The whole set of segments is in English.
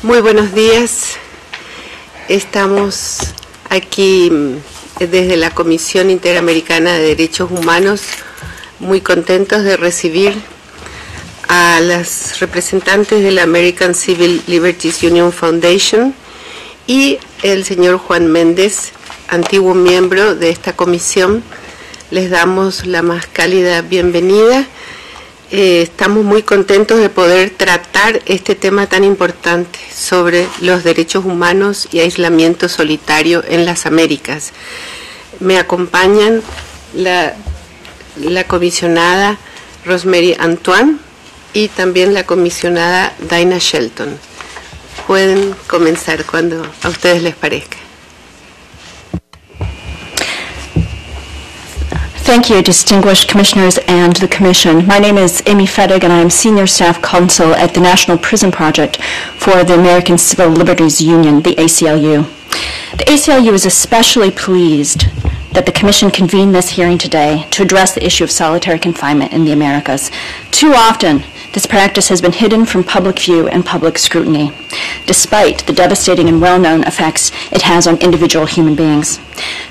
Muy buenos días. Estamos aquí desde la Comisión Interamericana de Derechos Humanos, muy contentos de recibir a las representantes de la American Civil Liberties Union Foundation y el señor Juan Méndez, antiguo miembro de esta comisión. Les damos la más cálida bienvenida. Estamos muy contentos de poder tratar este tema tan importante sobre los derechos humanos y aislamiento solitario en las Américas. Me acompañan la comisionada Rosemary Antoine y también la comisionada Dinah Shelton. Pueden comenzar cuando a ustedes les parezca. Thank you, distinguished commissioners and the Commission. My name is Amy Fettig, and I am Senior Staff Counsel at the National Prison Project for the American Civil Liberties Union, the ACLU. The ACLU is especially pleased that the Commission convened this hearing today to address the issue of solitary confinement in the Americas. Too often, this practice has been hidden from public view and public scrutiny, despite the devastating and well-known effects it has on individual human beings.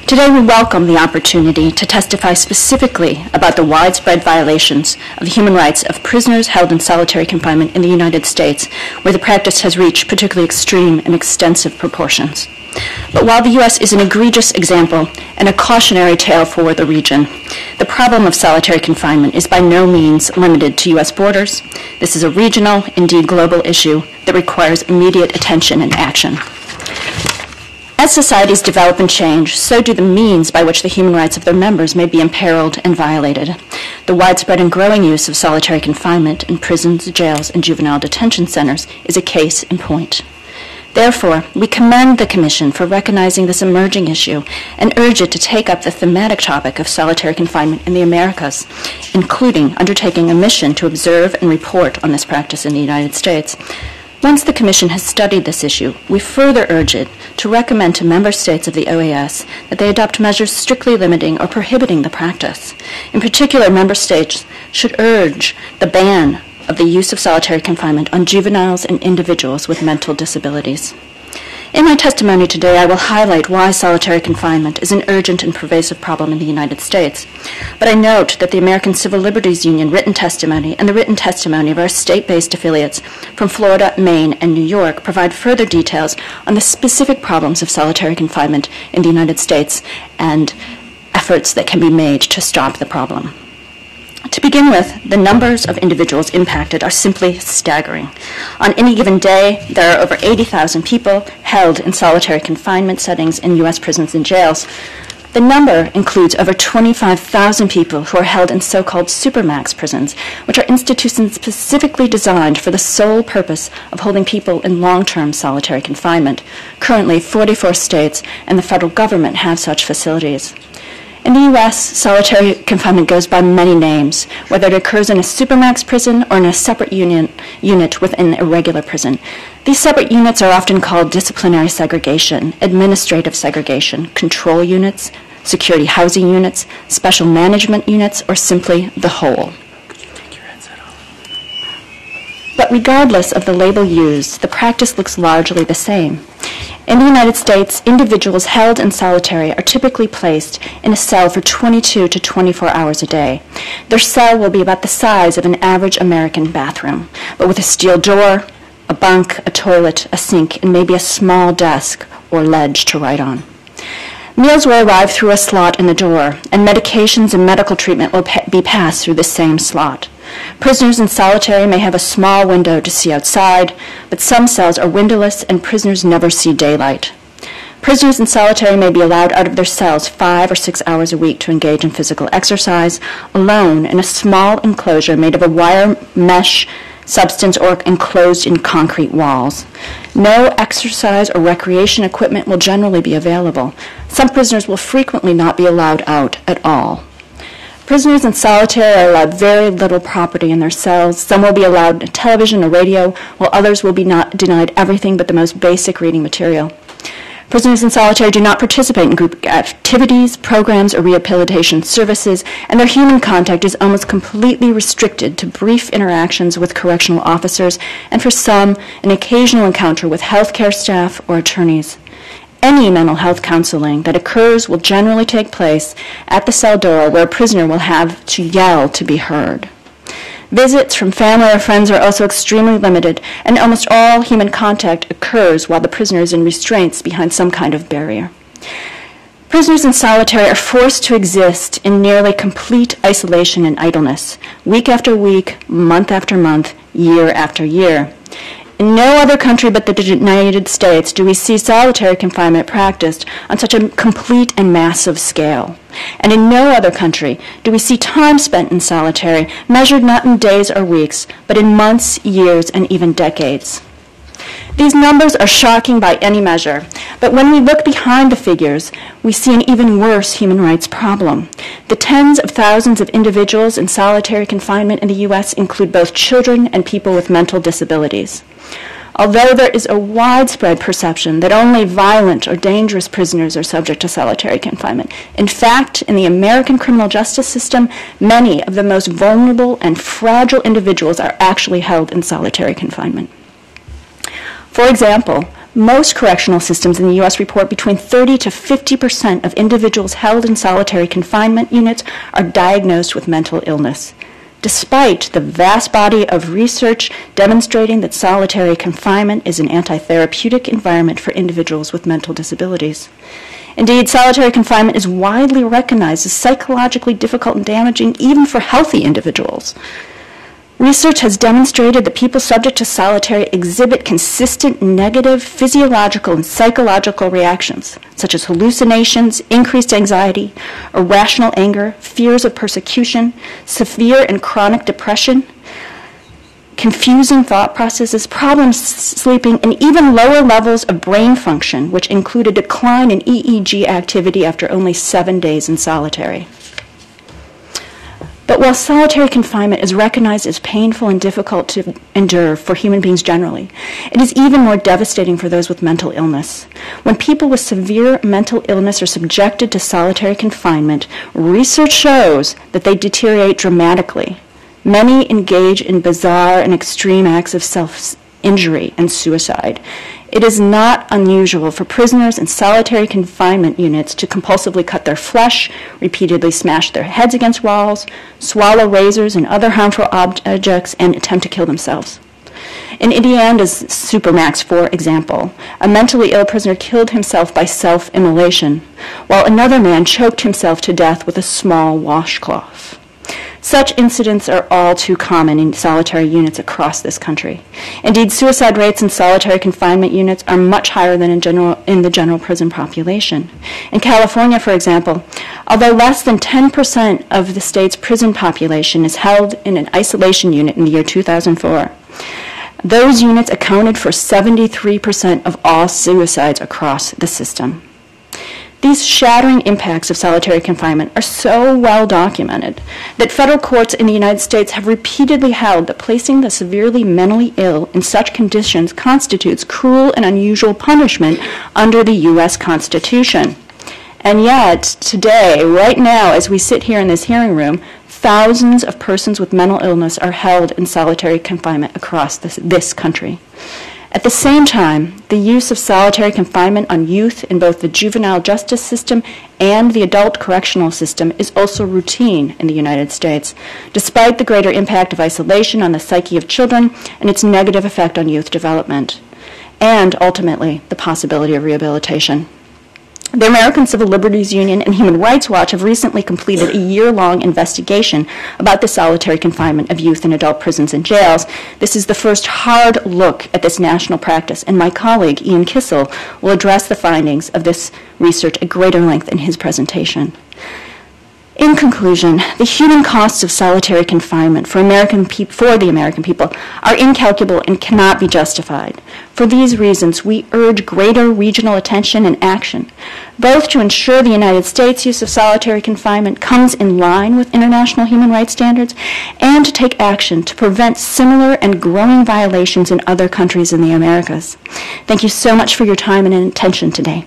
Today, we welcome the opportunity to testify specifically about the widespread violations of the human rights of prisoners held in solitary confinement in the United States, where the practice has reached particularly extreme and extensive proportions. But while the U.S. is an egregious example and a cautionary tale for the region, the problem of solitary confinement is by no means limited to U.S. borders. This is a regional, indeed global issue that requires immediate attention and action. As societies develop and change, so do the means by which the human rights of their members may be imperiled and violated. The widespread and growing use of solitary confinement in prisons, jails, and juvenile detention centers is a case in point. Therefore, we commend the Commission for recognizing this emerging issue and urge it to take up the thematic topic of solitary confinement in the Americas, including undertaking a mission to observe and report on this practice in the United States. Once the Commission has studied this issue, we further urge it to recommend to member states of the OAS that they adopt measures strictly limiting or prohibiting the practice. In particular, member states should urge the ban of the use of solitary confinement on juveniles and individuals with mental disabilities. In my testimony today, I will highlight why solitary confinement is an urgent and pervasive problem in the United States. But I note that the American Civil Liberties Union written testimony and the written testimony of our state-based affiliates from Florida, Maine, and New York provide further details on the specific problems of solitary confinement in the United States and efforts that can be made to stop the problem. To begin with, the numbers of individuals impacted are simply staggering. On any given day, there are over 80,000 people held in solitary confinement settings in U.S. prisons and jails. The number includes over 25,000 people who are held in so-called supermax prisons, which are institutions specifically designed for the sole purpose of holding people in long-term solitary confinement. Currently, 44 states and the federal government have such facilities. In the U.S., solitary confinement goes by many names, whether it occurs in a supermax prison or in a separate unit within a regular prison. These separate units are often called disciplinary segregation, administrative segregation, control units, security housing units, special management units, or simply the whole. But regardless of the label used, the practice looks largely the same. In the United States, individuals held in solitary are typically placed in a cell for 22 to 24 hours a day. Their cell will be about the size of an average American bathroom, but with a steel door, a bunk, a toilet, a sink, and maybe a small desk or ledge to write on. Meals will arrive through a slot in the door, and medications and medical treatment will be passed through the same slot. Prisoners in solitary may have a small window to see outside, but some cells are windowless and prisoners never see daylight. Prisoners in solitary may be allowed out of their cells 5 or 6 hours a week to engage in physical exercise, alone in a small enclosure made of a wire mesh substance or enclosed in concrete walls. No exercise or recreation equipment will generally be available. Some prisoners will frequently not be allowed out at all. Prisoners in solitary are allowed very little property in their cells. Some will be allowed a television or radio, while others will be denied everything but the most basic reading material. Prisoners in solitary do not participate in group activities, programs, or rehabilitation services, and their human contact is almost completely restricted to brief interactions with correctional officers, and for some, an occasional encounter with healthcare staff or attorneys. Any mental health counseling that occurs will generally take place at the cell door, where a prisoner will have to yell to be heard. Visits from family or friends are also extremely limited, and almost all human contact occurs while the prisoner is in restraints behind some kind of barrier. Prisoners in solitary are forced to exist in nearly complete isolation and idleness, week after week, month after month, year after year. In no other country but the United States do we see solitary confinement practiced on such a complete and massive scale. And in no other country do we see time spent in solitary measured not in days or weeks, but in months, years, and even decades. These numbers are shocking by any measure, but when we look behind the figures, we see an even worse human rights problem. The tens of thousands of individuals in solitary confinement in the U.S. include both children and people with mental disabilities. Although there is a widespread perception that only violent or dangerous prisoners are subject to solitary confinement, in fact, in the American criminal justice system, many of the most vulnerable and fragile individuals are actually held in solitary confinement. For example, most correctional systems in the U.S. report between 30 to 50% of individuals held in solitary confinement units are diagnosed with mental illness, despite the vast body of research demonstrating that solitary confinement is an anti-therapeutic environment for individuals with mental disabilities. Indeed, solitary confinement is widely recognized as psychologically difficult and damaging even for healthy individuals. Research has demonstrated that people subject to solitary exhibit consistent negative physiological and psychological reactions, such as hallucinations, increased anxiety, irrational anger, fears of persecution, severe and chronic depression, confusing thought processes, problems sleeping, and even lower levels of brain function, which include a decline in EEG activity after only 7 days in solitary. But while solitary confinement is recognized as painful and difficult to endure for human beings generally, it is even more devastating for those with mental illness. When people with severe mental illness are subjected to solitary confinement, research shows that they deteriorate dramatically. Many engage in bizarre and extreme acts of self-injury and suicide. It is not unusual for prisoners in solitary confinement units to compulsively cut their flesh, repeatedly smash their heads against walls, swallow razors and other harmful objects, and attempt to kill themselves. In Indiana's Supermax, for example, a mentally ill prisoner killed himself by self-immolation, while another man choked himself to death with a small washcloth. Such incidents are all too common in solitary units across this country. Indeed, suicide rates in solitary confinement units are much higher than in the general prison population. In California, for example, although less than 10% of the state's prison population is held in an isolation unit in the year 2004, those units accounted for 73% of all suicides across the system. These shattering impacts of solitary confinement are so well documented that federal courts in the United States have repeatedly held that placing the severely mentally ill in such conditions constitutes cruel and unusual punishment under the U.S. Constitution. And yet, today, right now, as we sit here in this hearing room, thousands of persons with mental illness are held in solitary confinement across this country. At the same time, the use of solitary confinement on youth in both the juvenile justice system and the adult correctional system is also routine in the United States, despite the greater impact of isolation on the psyche of children and its negative effect on youth development, and ultimately the possibility of rehabilitation. The American Civil Liberties Union and Human Rights Watch have recently completed a year-long investigation about the solitary confinement of youth in adult prisons and jails. This is the first hard look at this national practice, and my colleague, Ian Kissel, will address the findings of this research at greater length in his presentation. In conclusion, the human costs of solitary confinement for the American people are incalculable and cannot be justified. For these reasons, we urge greater regional attention and action, both to ensure the United States' use of solitary confinement comes in line with international human rights standards, and to take action to prevent similar and growing violations in other countries in the Americas. Thank you so much for your time and attention today.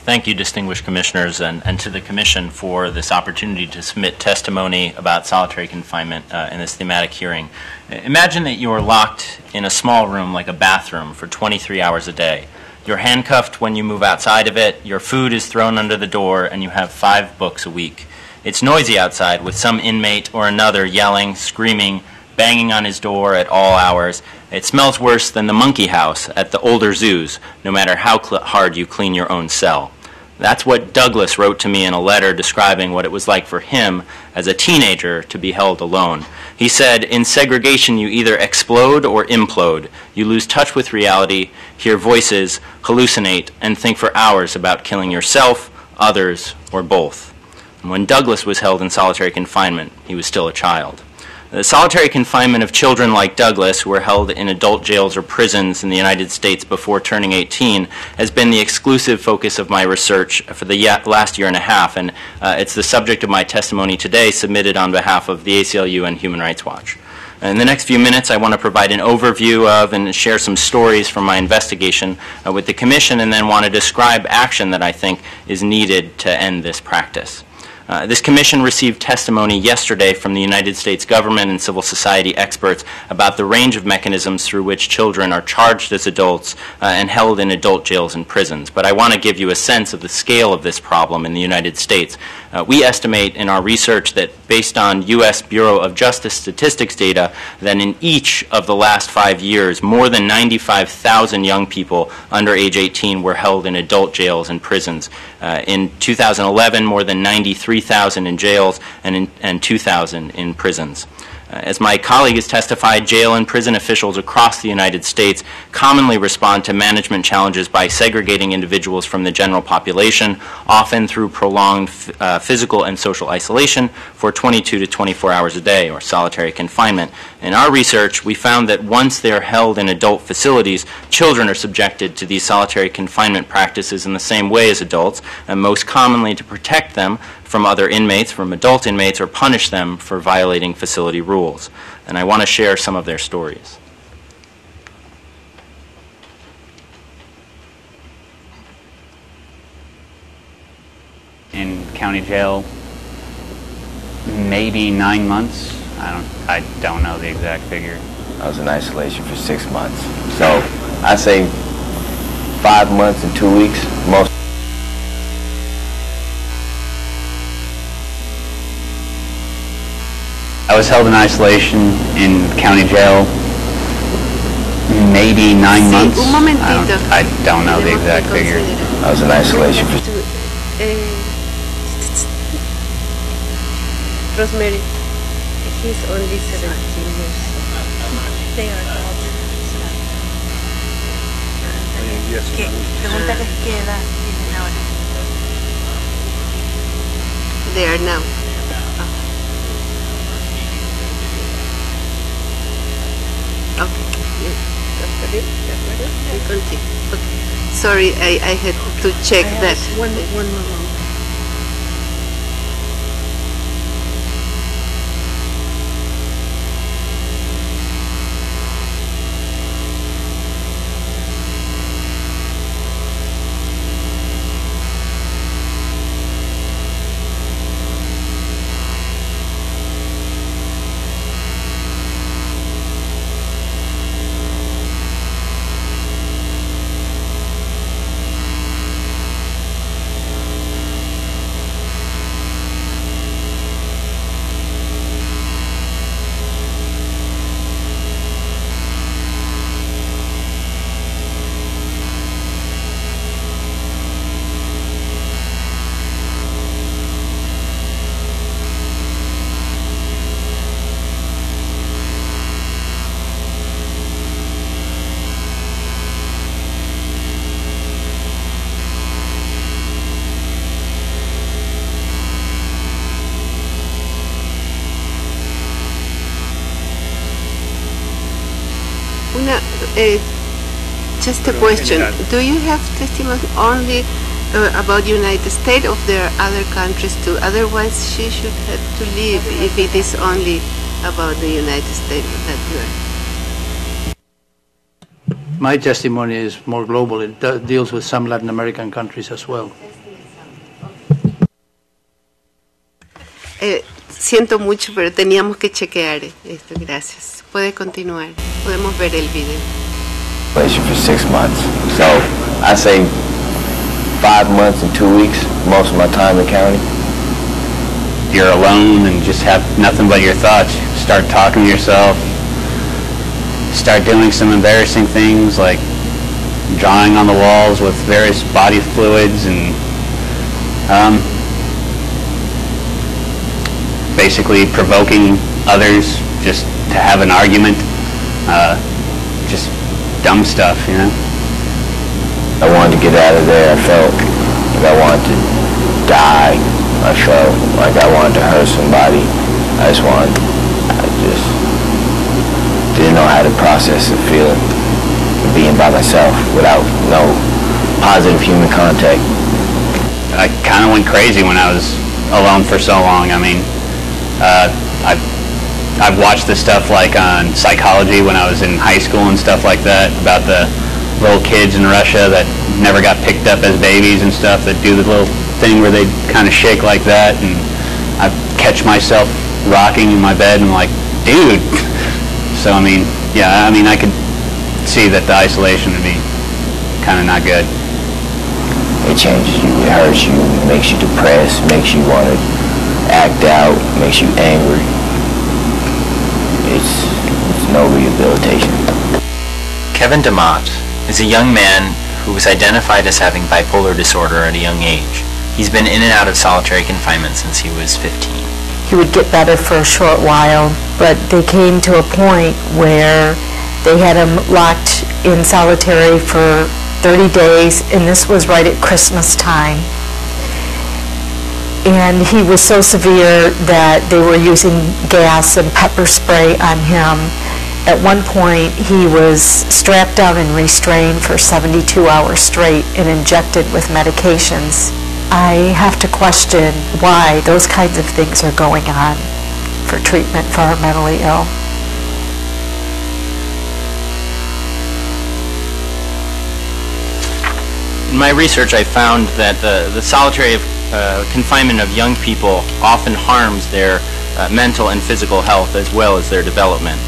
Thank you, distinguished commissioners, and to the Commission for this opportunity to submit testimony about solitary confinement in this thematic hearing. Imagine that you are locked in a small room like a bathroom for 23 hours a day. You're handcuffed when you move outside of it, your food is thrown under the door, and you have 5 books a week. It's noisy outside with some inmate or another yelling, screaming, banging on his door at all hours. It smells worse than the monkey house at the older zoos, no matter how hard you clean your own cell. That's what Douglas wrote to me in a letter describing what it was like for him as a teenager to be held alone. He said, "In segregation you either explode or implode. You lose touch with reality, hear voices, hallucinate, and think for hours about killing yourself, others, or both." And when Douglas was held in solitary confinement, he was still a child. The solitary confinement of children like Douglas, who were held in adult jails or prisons in the United States before turning 18, has been the exclusive focus of my research for the last year and a half, and it's the subject of my testimony today, submitted on behalf of the ACLU and Human Rights Watch. In the next few minutes, I want to provide an overview of and share some stories from my investigation with the Commission, and then want to describe action that I think is needed to end this practice. This commission received testimony yesterday from the United States government and civil society experts about the range of mechanisms through which children are charged as adults and held in adult jails and prisons. But I want to give you a sense of the scale of this problem in the United States. We estimate in our research that based on U.S. Bureau of Justice statistics data, that in each of the last 5 years, more than 95,000 young people under age 18 were held in adult jails and prisons. In 2011, more than 93,000 in jails and 2,000 in prisons. As my colleague has testified, jail and prison officials across the United States commonly respond to management challenges by segregating individuals from the general population, often through prolonged physical and social isolation for 22 to 24 hours a day, or solitary confinement. In our research, we found that once they're held in adult facilities, children are subjected to these solitary confinement practices in the same way as adults, and most commonly to protect them from other inmates, from adult inmates, or punish them for violating facility rules. And I want to share some of their stories. In county jail, maybe 9 months. I don't know the exact figure. I was in isolation for 6 months. So I say 5 months and 2 weeks most. I was held in isolation in county jail maybe 9 months. I don't know the exact figure. I was in isolation for... Rosemary, he's only 17 years. They are adults. Pregúntales qué edad tienen ahora. They are now. Okay. Okay. Sorry, I had to check that. One more. Just a question. Do you have testimony only about the United States, or there are other countries too? Otherwise, she should have to leave if it is only about the United States that you are. My testimony is more global. It deals with some Latin American countries as well. Siento mucho, pero teníamos que chequear esto. Gracias. Puede continuar. Podemos ver el video. For 6 months. So I say 5 months and 2 weeks, most of my time in the county. You're alone and just have nothing but your thoughts. Start talking to yourself. Start doing some embarrassing things like drawing on the walls with various body fluids and basically provoking others just to have an argument. Just dumb stuff, you know? I wanted to get out of there. I felt like I wanted to die. I felt like I wanted to hurt somebody. I just didn't know how to process the feeling of being by myself without no positive human contact. I kind of went crazy when I was alone for so long. I mean, I've watched the stuff like on Psychology when I was in high school and stuff like that, about the little kids in Russia that never got picked up as babies and stuff, that do the little thing where they kind of shake like that, and I catch myself rocking in my bed and I'm like, dude. So I mean, yeah, I mean, I could see that the isolation would be kind of not good. It changes you, it hurts you, it makes you depressed, makes you want to act out, makes you angry. It's no rehabilitation. Kevin DeMott is a young man who was identified as having bipolar disorder at a young age. He's been in and out of solitary confinement since he was 15. He would get better for a short while, but they came to a point where they had him locked in solitary for 30 days, and this was right at Christmas time. And he was so severe that they were using gas and pepper spray on him. At one point, he was strapped down and restrained for 72 hours straight and injected with medications. I have to question why those kinds of things are going on for treatment for our mentally ill. In my research, I found that the solitary confinement of young people often harms their mental and physical health as well as their development.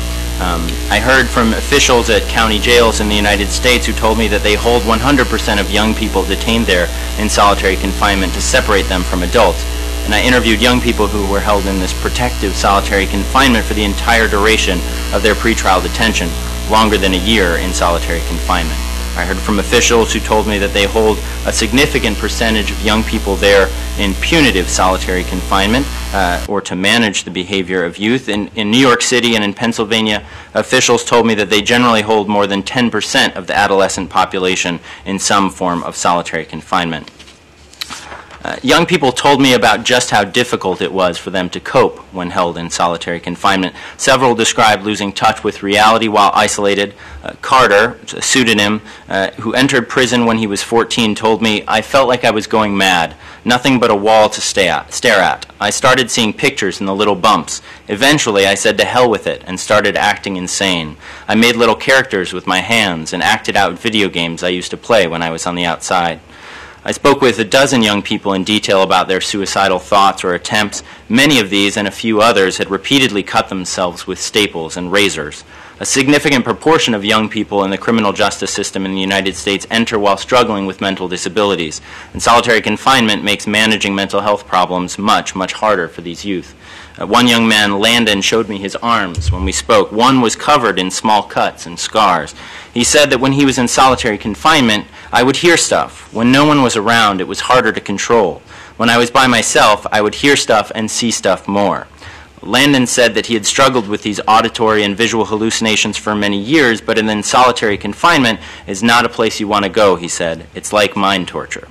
I heard from officials at county jails in the United States who told me that they hold 100% of young people detained there in solitary confinement to separate them from adults. And I interviewed young people who were held in this protective solitary confinement for the entire duration of their pretrial detention, longer than a year in solitary confinement. I heard from officials who told me that they hold a significant percentage of young people there in punitive solitary confinement or to manage the behavior of youth. In New York City and in Pennsylvania, officials told me that they generally hold more than 10% of the adolescent population in some form of solitary confinement. Young people told me about just how difficult it was for them to cope when held in solitary confinement. Several described losing touch with reality while isolated. Carter, a pseudonym, who entered prison when he was 14, told me, "I felt like I was going mad. Nothing but a wall to stare at. I started seeing pictures in the little bumps. Eventually, I said to hell with it and started acting insane. I made little characters with my hands and acted out video games I used to play when I was on the outside." I spoke with a dozen young people in detail about their suicidal thoughts or attempts. Many of these and a few others had repeatedly cut themselves with staples and razors. A significant proportion of young people in the criminal justice system in the United States enter while struggling with mental disabilities, and solitary confinement makes managing mental health problems much, much harder for these youth. One young man, Landon, showed me his arms when we spoke. One was covered in small cuts and scars. He said that when he was in solitary confinement, I would hear stuff. When no one was around, it was harder to control. When I was by myself, I would hear stuff and see stuff more. Landon said that he had struggled with these auditory and visual hallucinations for many years, but in solitary confinement is not a place you want to go, he said. It's like mind torture.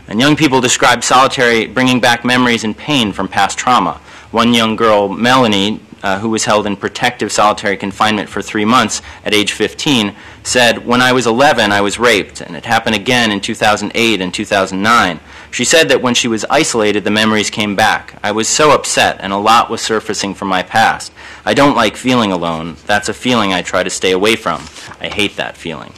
And young people described solitary bringing back memories and pain from past trauma. One young girl, Melanie, who was held in protective solitary confinement for 3 months at age 15, said, "When I was 11, I was raped, and it happened again in 2008 and 2009. She said that when she was isolated, the memories came back. I was so upset, and a lot was surfacing from my past. I don't like feeling alone. That's a feeling I try to stay away from. I hate that feeling."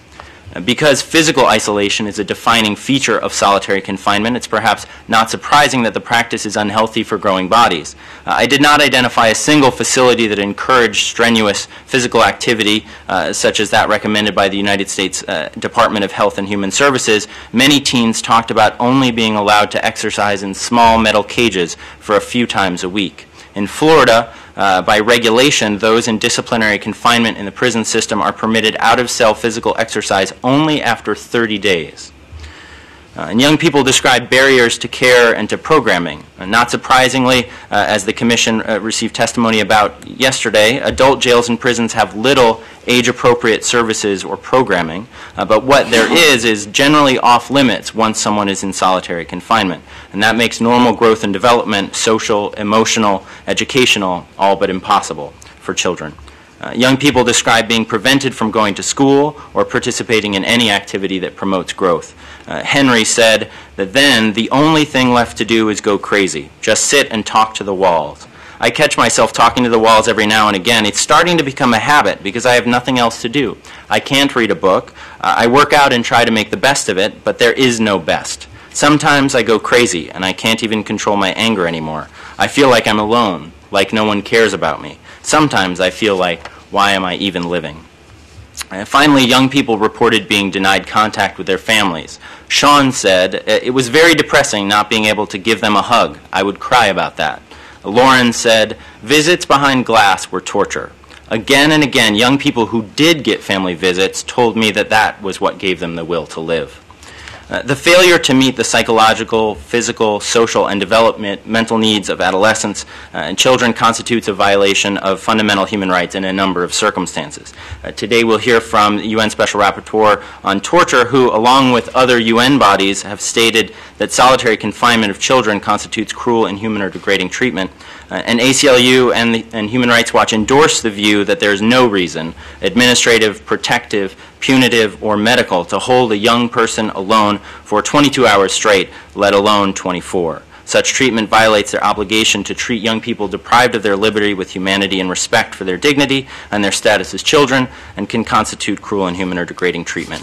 Because physical isolation is a defining feature of solitary confinement, it's perhaps not surprising that the practice is unhealthy for growing bodies. I did not identify a single facility that encouraged strenuous physical activity, such as that recommended by the United States Department of Health and Human Services. Many teens talked about only being allowed to exercise in small metal cages for a few times a week. In Florida, by regulation, those in disciplinary confinement in the prison system are permitted out-of-cell physical exercise only after 30 days. And young people describe barriers to care and to programming. Not surprisingly, as the Commission received testimony about yesterday, adult jails and prisons have little age-appropriate services or programming, but what there is generally off-limits once someone is in solitary confinement. And that makes normal growth and development, social, emotional, educational, all but impossible for children. Young people describe being prevented from going to school or participating in any activity that promotes growth. Henry said that then the only thing left to do is go crazy, just sit and talk to the walls. I catch myself talking to the walls every now and again. It's starting to become a habit because I have nothing else to do. I can't read a book. I work out and try to make the best of it, but there is no best. Sometimes I go crazy and I can't even control my anger anymore. I feel like I'm alone, like no one cares about me. Sometimes I feel like, why am I even living? Finally, young people reported being denied contact with their families. Sean said, it was very depressing not being able to give them a hug. I would cry about that. Lauren said, visits behind glass were torture. Again and again, young people who did get family visits told me that that was what gave them the will to live. The failure to meet the psychological, physical, social, and developmental needs of adolescents and children constitutes a violation of fundamental human rights in a number of circumstances. Today we'll hear from the UN Special Rapporteur on Torture, who, along with other UN bodies, have stated that solitary confinement of children constitutes cruel, inhuman, or degrading treatment. And ACLU and Human Rights Watch endorse the view that there is no reason, administrative, protective, punitive, or medical, to hold a young person alone for 22 hours straight, let alone 24. Such treatment violates their obligation to treat young people deprived of their liberty with humanity and respect for their dignity and their status as children, and can constitute cruel, inhuman, or degrading treatment.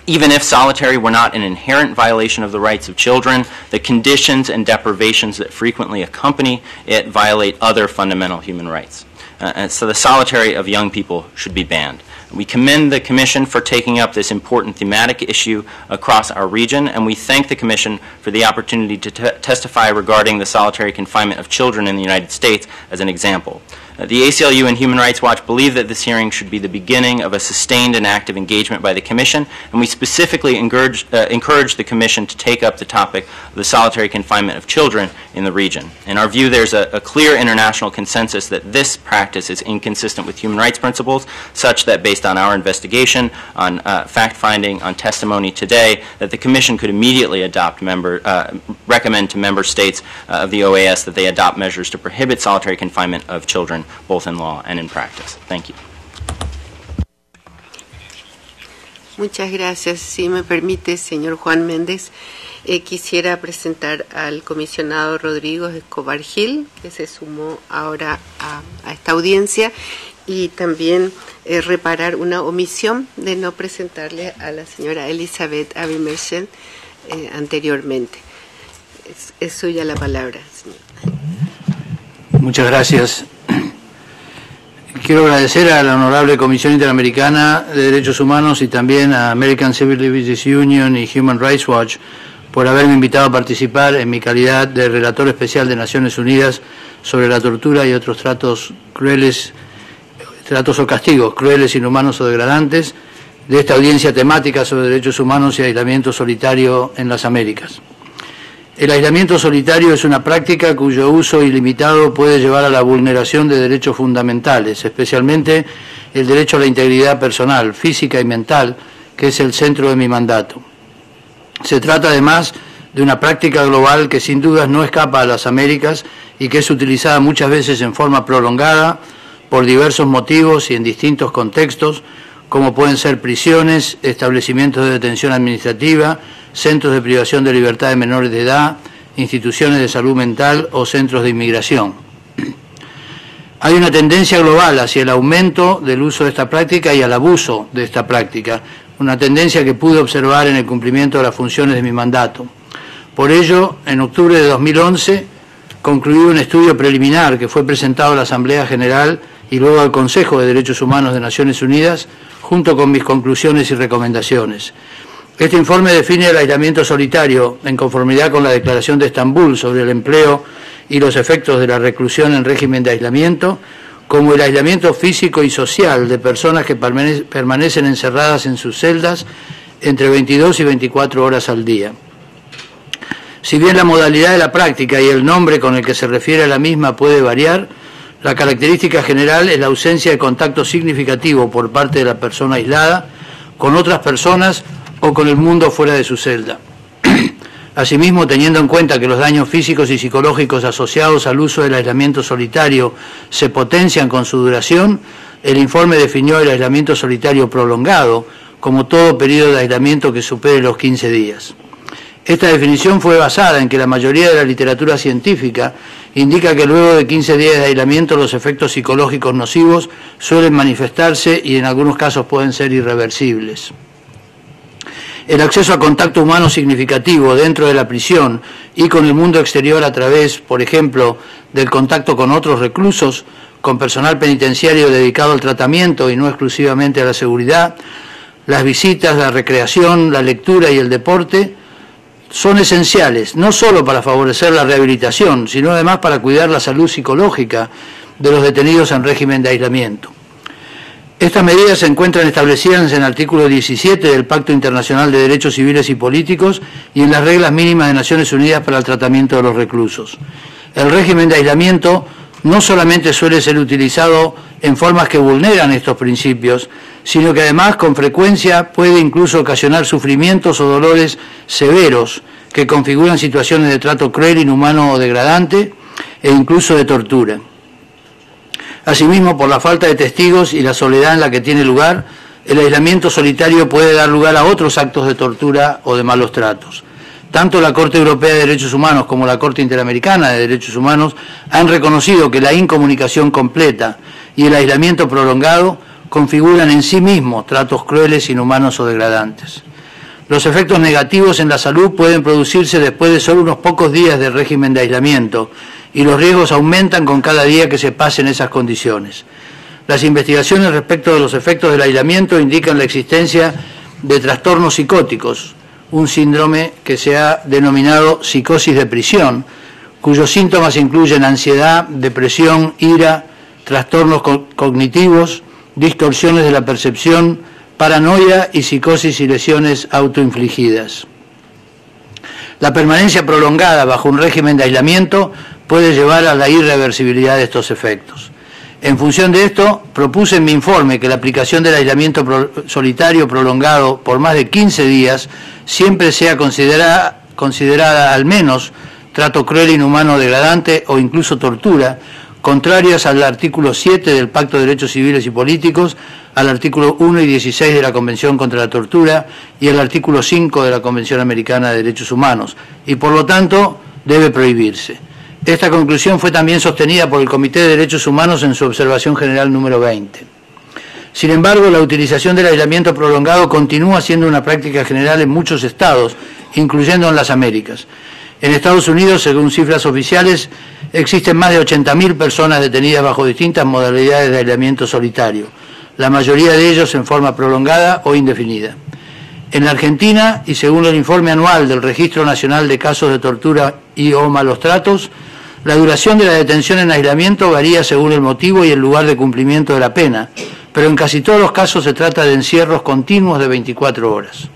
Even if solitary were not an inherent violation of the rights of children, the conditions and deprivations that frequently accompany it violate other fundamental human rights. And so the solitary of young people should be banned. We commend the Commission for taking up this important thematic issue across our region, and we thank the Commission for the opportunity to testify regarding the solitary confinement of children in the United States as an example. The ACLU and Human Rights Watch believe that this hearing should be the beginning of a sustained and active engagement by the Commission, and we specifically encourage the Commission to take up the topic of the solitary confinement of children in the region. In our view, there's a clear international consensus that this practice is inconsistent with human rights principles, such that based on our investigation, on fact-finding, on testimony today, that the Commission could immediately recommend to member states of the OAS that they adopt measures to prohibit solitary confinement of children, both in law and in practice. Thank you. Muchas gracias. Si me permite, señor Juan Méndez, quisiera presentar al comisionado Rodrigo Escobar Gil, que se sumó ahora a esta audiencia, y también reparar una omisión de no presentarle a la señora Elizabeth Abimershel anteriormente. Es suya la palabra, señor. Muchas gracias. Quiero agradecer a la Honorable Comisión Interamericana de Derechos Humanos y también a American Civil Liberties Union y Human Rights Watch por haberme invitado a participar en mi calidad de Relator Especial de Naciones Unidas sobre la tortura y otros tratos o castigos crueles, inhumanos o degradantes de esta audiencia temática sobre derechos humanos y aislamiento solitario en las Américas. El aislamiento solitario es una práctica cuyo uso ilimitado puede llevar a la vulneración de derechos fundamentales, especialmente el derecho a la integridad personal, física y mental, que es el centro de mi mandato. Se trata además de una práctica global que sin dudas no escapa a las Américas y que es utilizada muchas veces en forma prolongada por diversos motivos y en distintos contextos, como pueden ser prisiones, establecimientos de detención administrativa, centros de privación de libertad de menores de edad, instituciones de salud mental o centros de inmigración. Hay una tendencia global hacia el aumento del uso de esta práctica y al abuso de esta práctica, una tendencia que pude observar en el cumplimiento de las funciones de mi mandato. Por ello, en octubre de 2011, concluí un estudio preliminar que fue presentado a la Asamblea General y luego al Consejo de Derechos Humanos de Naciones Unidas, junto con mis conclusiones y recomendaciones. Este informe define el aislamiento solitario en conformidad con la Declaración de Estambul sobre el empleo y los efectos de la reclusión en régimen de aislamiento, como el aislamiento físico y social de personas que permanecen encerradas en sus celdas entre 22 y 24 horas al día. Si bien la modalidad de la práctica y el nombre con el que se refiere a la misma puede variar, la característica general es la ausencia de contacto significativo por parte de la persona aislada con otras personas o con el mundo fuera de su celda. Asimismo, teniendo en cuenta que los daños físicos y psicológicos asociados al uso del aislamiento solitario se potencian con su duración, el informe definió el aislamiento solitario prolongado como todo periodo de aislamiento que supere los 15 días. Esta definición fue basada en que la mayoría de la literatura científica indica que luego de 15 días de aislamiento los efectos psicológicos nocivos suelen manifestarse y en algunos casos pueden ser irreversibles. El acceso a contacto humano significativo dentro de la prisión y con el mundo exterior a través, por ejemplo, del contacto con otros reclusos, con personal penitenciario dedicado al tratamiento y no exclusivamente a la seguridad, las visitas, la recreación, la lectura y el deporte, son esenciales, no solo para favorecer la rehabilitación, sino además para cuidar la salud psicológica de los detenidos en régimen de aislamiento. Estas medidas se encuentran establecidas en el artículo 17 del Pacto Internacional de Derechos Civiles y Políticos y en las reglas mínimas de Naciones Unidas para el tratamiento de los reclusos. El régimen de aislamiento no solamente suele ser utilizado en formas que vulneran estos principios, sino que además con frecuencia puede incluso ocasionar sufrimientos o dolores severos que configuran situaciones de trato cruel, inhumano o degradante e incluso de tortura. Asimismo, por la falta de testigos y la soledad en la que tiene lugar, el aislamiento solitario puede dar lugar a otros actos de tortura o de malos tratos. Tanto la Corte Europea de Derechos Humanos como la Corte Interamericana de Derechos Humanos han reconocido que la incomunicación completa y el aislamiento prolongado configuran en sí mismos tratos crueles, inhumanos o degradantes. Los efectos negativos en la salud pueden producirse después de solo unos pocos días de régimen de aislamiento y los riesgos aumentan con cada día que se pase en esas condiciones. Las investigaciones respecto de los efectos del aislamiento indican la existencia de trastornos psicóticos, un síndrome que se ha denominado psicosis de prisión, cuyos síntomas incluyen ansiedad, depresión, ira, trastornos cognitivos, distorsiones de la percepción, paranoia y psicosis y lesiones autoinfligidas. La permanencia prolongada bajo un régimen de aislamiento puede llevar a la irreversibilidad de estos efectos. En función de esto, propuse en mi informe que la aplicación del aislamiento solitario prolongado por más de 15 días siempre sea considerada al menos trato cruel, inhumano, degradante o incluso tortura, contrarias al artículo 7 del Pacto de Derechos Civiles y Políticos, al artículo 1 y 16 de la Convención contra la Tortura y al artículo 5 de la Convención Americana de Derechos Humanos, y por lo tanto debe prohibirse. Esta conclusión fue también sostenida por el Comité de Derechos Humanos en su observación general número 20. Sin embargo, la utilización del aislamiento prolongado continúa siendo una práctica general en muchos estados, incluyendo en las Américas. En Estados Unidos, según cifras oficiales, existen más de 80.000 personas detenidas bajo distintas modalidades de aislamiento solitario, la mayoría de ellos en forma prolongada o indefinida. En la Argentina, y según el informe anual del Registro Nacional de Casos de Tortura y o Malos Tratos, la duración de la detención en aislamiento varía según el motivo y el lugar de cumplimiento de la pena, pero en casi todos los casos se trata de encierros continuos de 24 horas.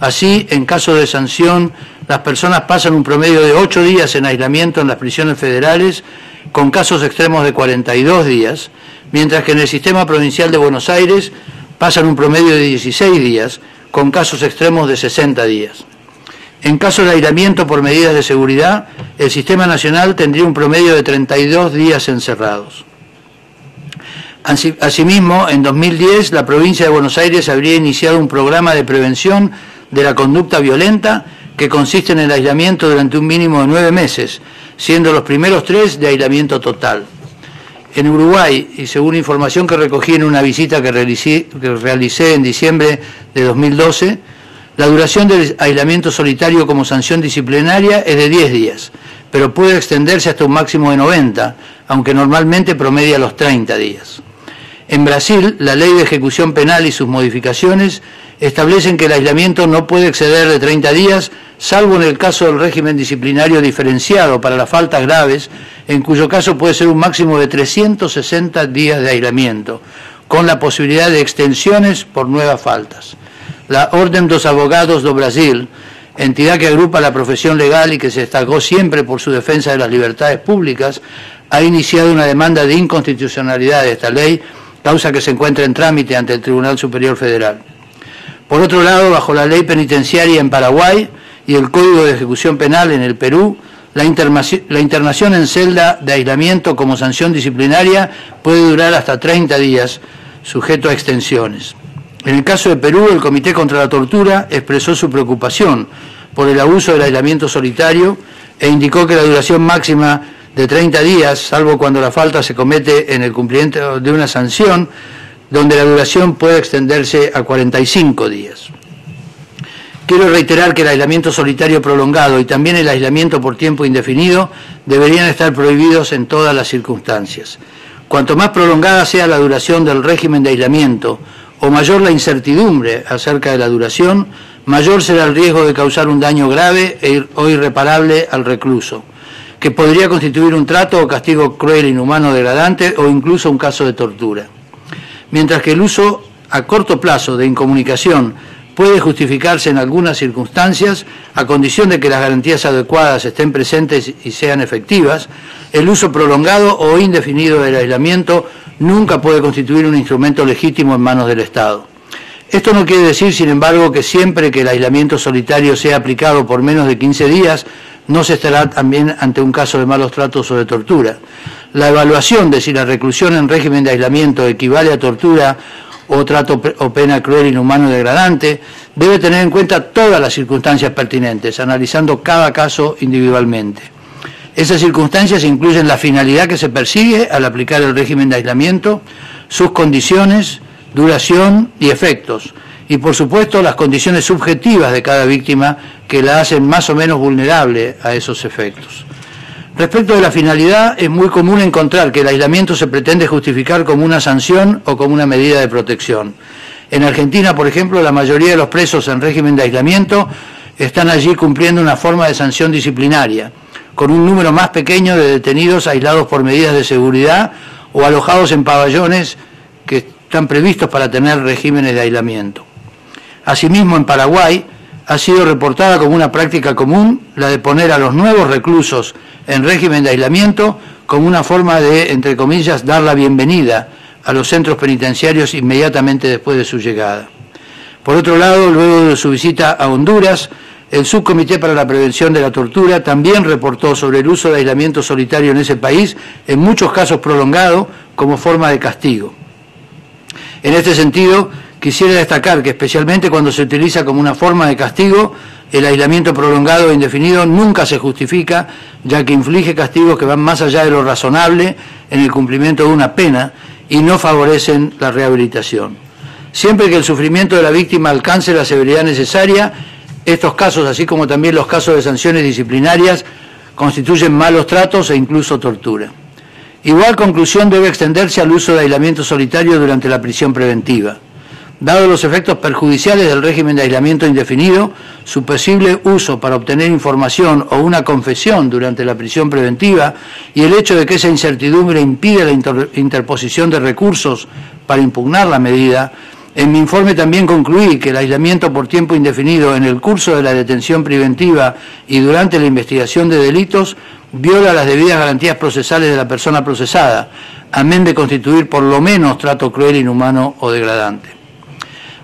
Así, en caso de sanción, las personas pasan un promedio de 8 días en aislamiento en las prisiones federales, con casos extremos de 42 días, mientras que en el sistema provincial de Buenos Aires pasan un promedio de 16 días, con casos extremos de 60 días. En caso de aislamiento por medidas de seguridad, el sistema nacional tendría un promedio de 32 días encerrados. Asimismo, en 2010, la provincia de Buenos Aires habría iniciado un programa de prevención de la conducta violenta que consiste en el aislamiento durante un mínimo de 9 meses, siendo los primeros 3 de aislamiento total. En Uruguay, y según información que recogí en una visita que realicé en diciembre de 2012, la duración del aislamiento solitario como sanción disciplinaria es de 10 días, pero puede extenderse hasta un máximo de 90, aunque normalmente promedia los 30 días. En Brasil, la ley de ejecución penal y sus modificaciones establecen que el aislamiento no puede exceder de 30 días, salvo en el caso del régimen disciplinario diferenciado para las faltas graves, en cuyo caso puede ser un máximo de 360 días de aislamiento, con la posibilidad de extensiones por nuevas faltas. La Ordem dos Advogados do Brasil, entidad que agrupa la profesión legal y que se destacó siempre por su defensa de las libertades públicas, ha iniciado una demanda de inconstitucionalidad de esta ley, causa que se encuentra en trámite ante el Tribunal Superior Federal. Por otro lado, bajo la ley penitenciaria en Paraguay y el Código de Ejecución Penal en el Perú, la internación en celda de aislamiento como sanción disciplinaria puede durar hasta 30 días, sujeto a extensiones. En el caso de Perú, el Comité contra la Tortura expresó su preocupación por el abuso del aislamiento solitario e indicó que la duración máxima de 30 días, salvo cuando la falta se comete en el cumplimiento de una sanción, donde la duración puede extenderse a 45 días. Quiero reiterar que el aislamiento solitario prolongado y también el aislamiento por tiempo indefinido deberían estar prohibidos en todas las circunstancias. Cuanto más prolongada sea la duración del régimen de aislamiento o mayor la incertidumbre acerca de la duración, mayor será el riesgo de causar un daño grave o irreparable al recluso, que podría constituir un trato o castigo cruel, inhumano, degradante o incluso un caso de tortura. Mientras que el uso a corto plazo de incomunicación puede justificarse en algunas circunstancias, a condición de que las garantías adecuadas estén presentes y sean efectivas, el uso prolongado o indefinido del aislamiento nunca puede constituir un instrumento legítimo en manos del Estado. Esto no quiere decir, sin embargo, que siempre que el aislamiento solitario sea aplicado por menos de 15 días, no se estará también ante un caso de malos tratos o de tortura. La evaluación de si la reclusión en régimen de aislamiento equivale a tortura o trato o pena cruel, inhumano o degradante debe tener en cuenta todas las circunstancias pertinentes, analizando cada caso individualmente. Esas circunstancias incluyen la finalidad que se persigue al aplicar el régimen de aislamiento, sus condiciones, duración y efectos, y por supuesto las condiciones subjetivas de cada víctima que la hacen más o menos vulnerable a esos efectos. Respecto de la finalidad, es muy común encontrar que el aislamiento se pretende justificar como una sanción o como una medida de protección. En Argentina, por ejemplo, la mayoría de los presos en régimen de aislamiento están allí cumpliendo una forma de sanción disciplinaria, con un número más pequeño de detenidos aislados por medidas de seguridad o alojados en pabellones que están previstos para tener regímenes de aislamiento. Asimismo, en Paraguay ha sido reportada como una práctica común la de poner a los nuevos reclusos en régimen de aislamiento como una forma de, entre comillas, dar la bienvenida a los centros penitenciarios inmediatamente después de su llegada. Por otro lado, luego de su visita a Honduras, el Subcomité para la Prevención de la Tortura también reportó sobre el uso de aislamiento solitario en ese país, en muchos casos prolongado, como forma de castigo. En este sentido, quisiera destacar que especialmente cuando se utiliza como una forma de castigo, el aislamiento prolongado e indefinido nunca se justifica, ya que inflige castigos que van más allá de lo razonable en el cumplimiento de una pena y no favorecen la rehabilitación. Siempre que el sufrimiento de la víctima alcance la severidad necesaria, estos casos, así como también los casos de sanciones disciplinarias, constituyen malos tratos e incluso tortura. Igual conclusión debe extenderse al uso de aislamiento solitario durante la prisión preventiva. Dado los efectos perjudiciales del régimen de aislamiento indefinido, su posible uso para obtener información o una confesión durante la prisión preventiva y el hecho de que esa incertidumbre impide la interposición de recursos para impugnar la medida, en mi informe también concluí que el aislamiento por tiempo indefinido en el curso de la detención preventiva y durante la investigación de delitos viola las debidas garantías procesales de la persona procesada, amén de constituir por lo menos trato cruel, inhumano o degradante.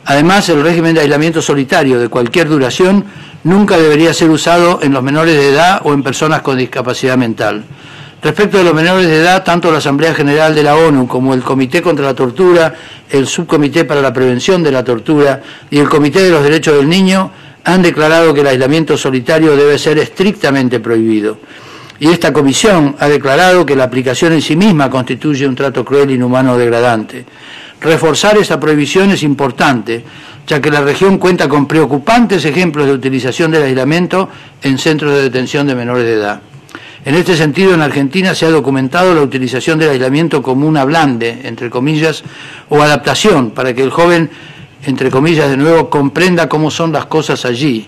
Además, el régimen de aislamiento solitario de cualquier duración nunca debería ser usado en los menores de edad o en personas con discapacidad mental. Respecto de los menores de edad, tanto la Asamblea General de la ONU como el Comité contra la Tortura, el Subcomité para la Prevención de la Tortura y el Comité de los Derechos del Niño han declarado que el aislamiento solitario debe ser estrictamente prohibido. Y esta comisión ha declarado que la aplicación en sí misma constituye un trato cruel, inhumano o degradante. Reforzar esta prohibición es importante, ya que la región cuenta con preocupantes ejemplos de utilización del aislamiento en centros de detención de menores de edad. En este sentido, en Argentina se ha documentado la utilización del aislamiento como un ablande, entre comillas, o adaptación, para que el joven, entre comillas, de nuevo, comprenda cómo son las cosas allí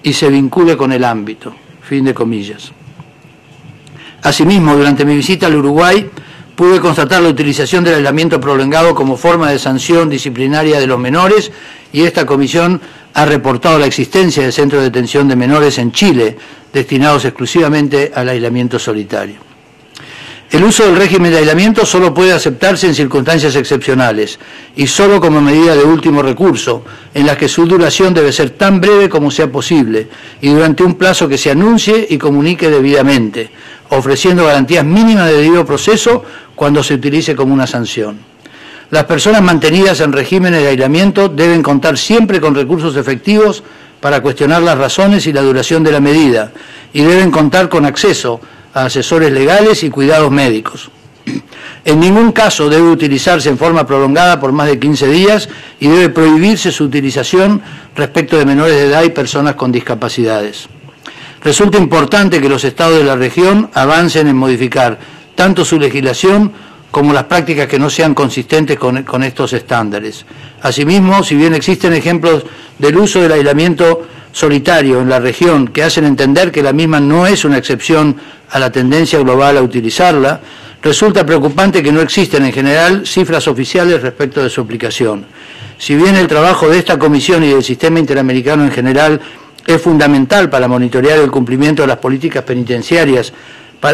y se vincule con el ámbito, fin de comillas. Asimismo, durante mi visita al Uruguay, pude constatar la utilización del aislamiento prolongado como forma de sanción disciplinaria de los menores, y esta comisión ha reportado la existencia de centros de detención de menores en Chile, destinados exclusivamente al aislamiento solitario. El uso del régimen de aislamiento solo puede aceptarse en circunstancias excepcionales y solo como medida de último recurso, en las que su duración debe ser tan breve como sea posible y durante un plazo que se anuncie y comunique debidamente, ofreciendo garantías mínimas de debido proceso cuando se utilice como una sanción. Las personas mantenidas en regímenes de aislamiento deben contar siempre con recursos efectivos para cuestionar las razones y la duración de la medida y deben contar con acceso a asesores legales y cuidados médicos. En ningún caso debe utilizarse en forma prolongada por más de 15 días y debe prohibirse su utilización respecto de menores de edad y personas con discapacidades. Resulta importante que los estados de la región avancen en modificar tanto su legislación como las prácticas que no sean consistentes con estos estándares. Asimismo, si bien existen ejemplos del uso del aislamiento solitario en la región que hacen entender que la misma no es una excepción a la tendencia global a utilizarla, resulta preocupante que no existen en general cifras oficiales respecto de su aplicación. Si bien el trabajo de esta comisión y del sistema interamericano en general es fundamental para monitorear el cumplimiento de las políticas penitenciarias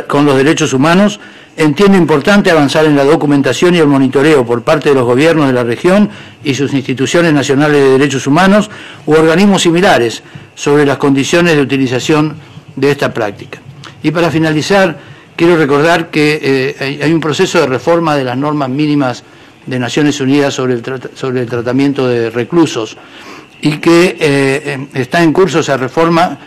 con los derechos humanos, entiendo importante avanzar en la documentación y el monitoreo por parte de los gobiernos de la región y sus instituciones nacionales de derechos humanos u organismos similares sobre las condiciones de utilización de esta práctica. Y para finalizar, quiero recordar que hay un proceso de reforma de las normas mínimas de Naciones Unidas sobre el tratamiento de reclusos y que está en curso esa reforma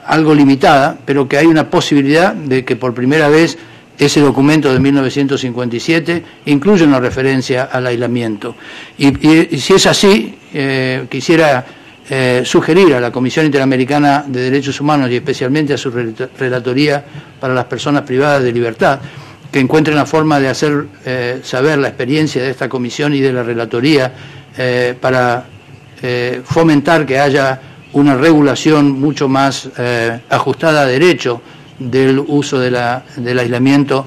algo limitada, pero que hay una posibilidad de que por primera vez ese documento de 1957 incluye una referencia al aislamiento. Y si es así, quisiera sugerir a la Comisión Interamericana de Derechos Humanos y especialmente a su Relatoría para las Personas Privadas de Libertad que encuentren la forma de hacer saber la experiencia de esta comisión y de la Relatoría para fomentar que haya una regulación mucho más ajustada a derecho del uso del aislamiento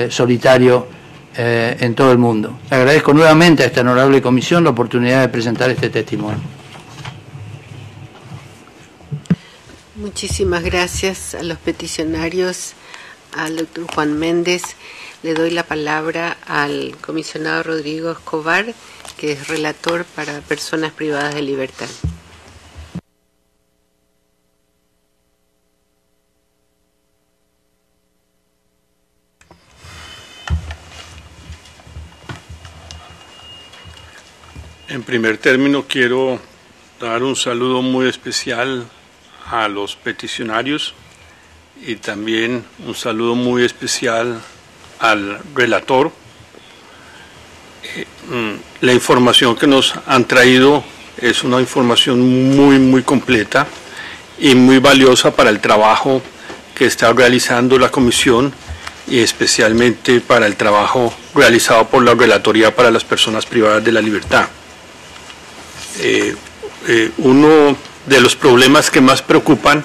solitario en todo el mundo. Agradezco nuevamente a esta honorable comisión la oportunidad de presentar este testimonio. Muchísimas gracias a los peticionarios, al doctor Juan Méndez. Le doy la palabra al comisionado Rodrigo Escobar, que es relator para personas privadas de libertad. En primer término, quiero dar un saludo muy especial a los peticionarios y también un saludo muy especial al relator. La información que nos han traído es una información muy completa y muy valiosa para el trabajo que está realizando la comisión y especialmente para el trabajo realizado por la Relatoría para las Personas Privadas de la Libertad. Uno de los problemas que más preocupan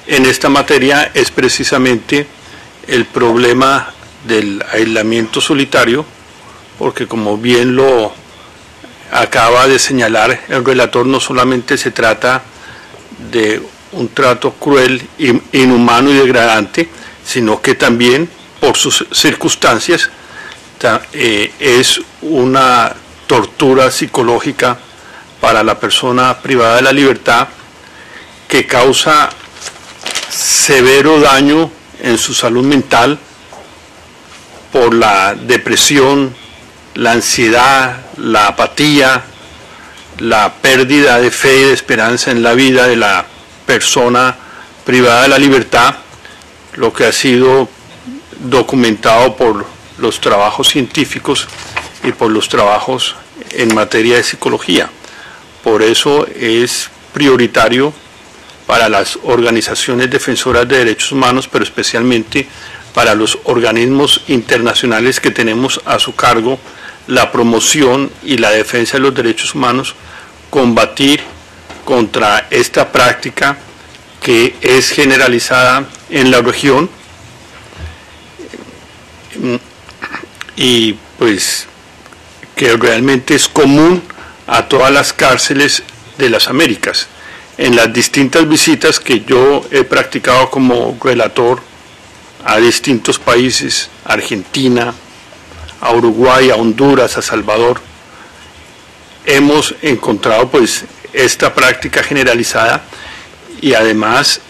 en esta materia es precisamente el problema del aislamiento solitario, porque como bien lo acaba de señalar el relator, no solamente se trata de un trato cruel, inhumano y degradante, sino que también por sus circunstancias es una tortura psicológica para la persona privada de la libertad que causa severo daño en su salud mental por la depresión, la ansiedad, la apatía, la pérdida de fe y de esperanza en la vida de la persona privada de la libertad lo que ha sido documentado por los trabajos científicos y por los trabajos en materia de psicología. Por eso es prioritario para las organizaciones defensoras de derechos humanos, pero especialmente para los organismos internacionales que tenemos a su cargo la promoción y la defensa de los derechos humanos, combatir contra esta práctica que es generalizada en la región y pues que realmente es común a todas las cárceles de las Américas. En las distintas visitas que yo he practicado como relator a distintos países, a Argentina, a Uruguay, a Honduras, a Salvador, hemos encontrado pues esta práctica generalizada y además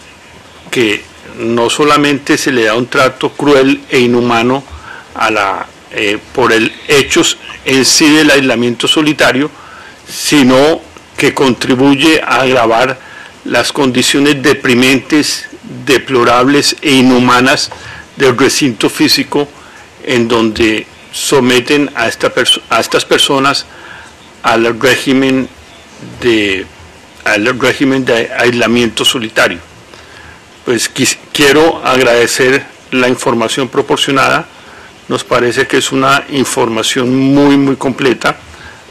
que no solamente se le da un trato cruel e inhumano por el hecho en sí del aislamiento solitario, sino que contribuye a agravar las condiciones deprimentes, deplorables e inhumanas del recinto físico en donde someten a estas personas al régimen de aislamiento solitario. Pues quiero agradecer la información proporcionada. Nos parece que es una información muy completa.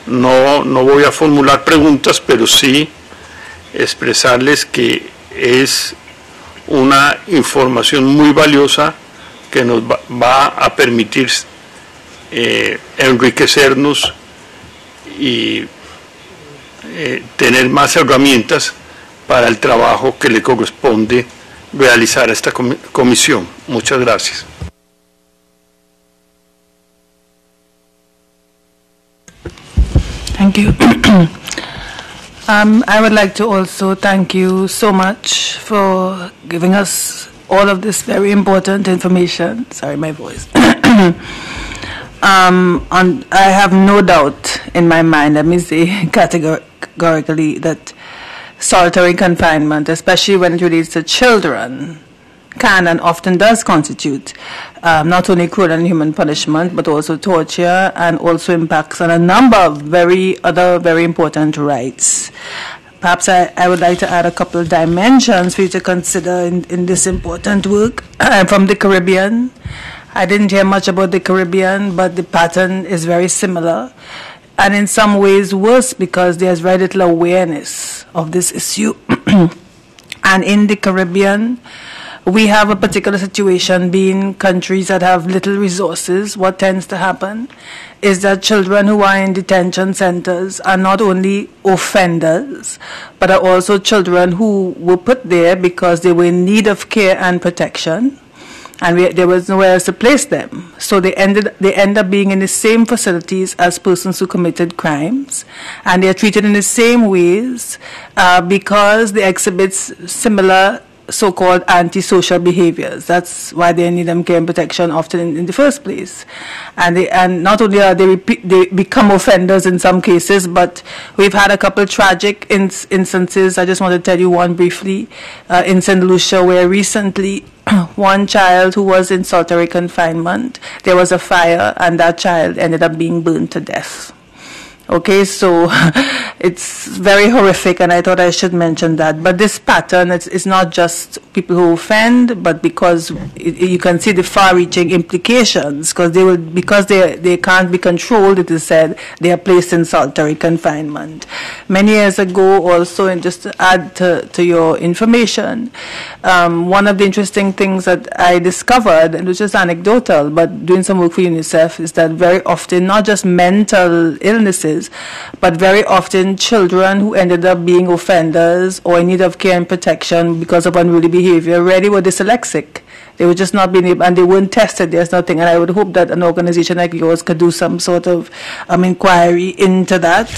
No voy a formular preguntas, pero sí expresarles que es una información muy valiosa que nos va a permitir enriquecernos y tener más herramientas para el trabajo que le corresponde realizar a esta comisión. Muchas gracias. Thank you. I would like to also thank you so much for giving us all of this very important information. Sorry, my voice. I have no doubt in my mind, let me say categorically, that solitary confinement, especially when it relates to children, can and often does constitute not only cruel and inhuman punishment, but also torture, and also impacts on a number of other very important rights. Perhaps I would like to add a couple of dimensions for you to consider in this important work. I'm from the Caribbean. I didn't hear much about the Caribbean, but the pattern is very similar, and in some ways worse because there's very little awareness of this issue. And in the Caribbean, we have a particular situation being countries that have little resources. What tends to happen is that children who are in detention centers are not only offenders, but are also children who were put there because they were in need of care and protection, and there was nowhere else to place them. So they end up being in the same facilities as persons who committed crimes, and they are treated in the same ways because they exhibit similar so-called antisocial behaviors. That's why they need them care and protection often in the first place. And not only are they become offenders in some cases, but we've had a couple tragic instances. I just want to tell you one briefly in St. Lucia, where recently one child who was in solitary confinement, there was a fire and that child ended up being burned to death. Okay, so it's very horrific, and I thought I should mention that. But this pattern is not just people who offend, but because you can see the far-reaching implications, because they can't be controlled, it is said, they are placed in solitary confinement. Many years ago also, and just to add to your information, one of the interesting things that I discovered, and which is anecdotal, but doing some work for UNICEF, is that very often, not just mental illnesses, but very often children who ended up being offenders or in need of care and protection because of unruly behavior really were dyslexic. They were just not being able, and they weren't tested, there's nothing. And I would hope that an organization like yours could do some sort of inquiry into that.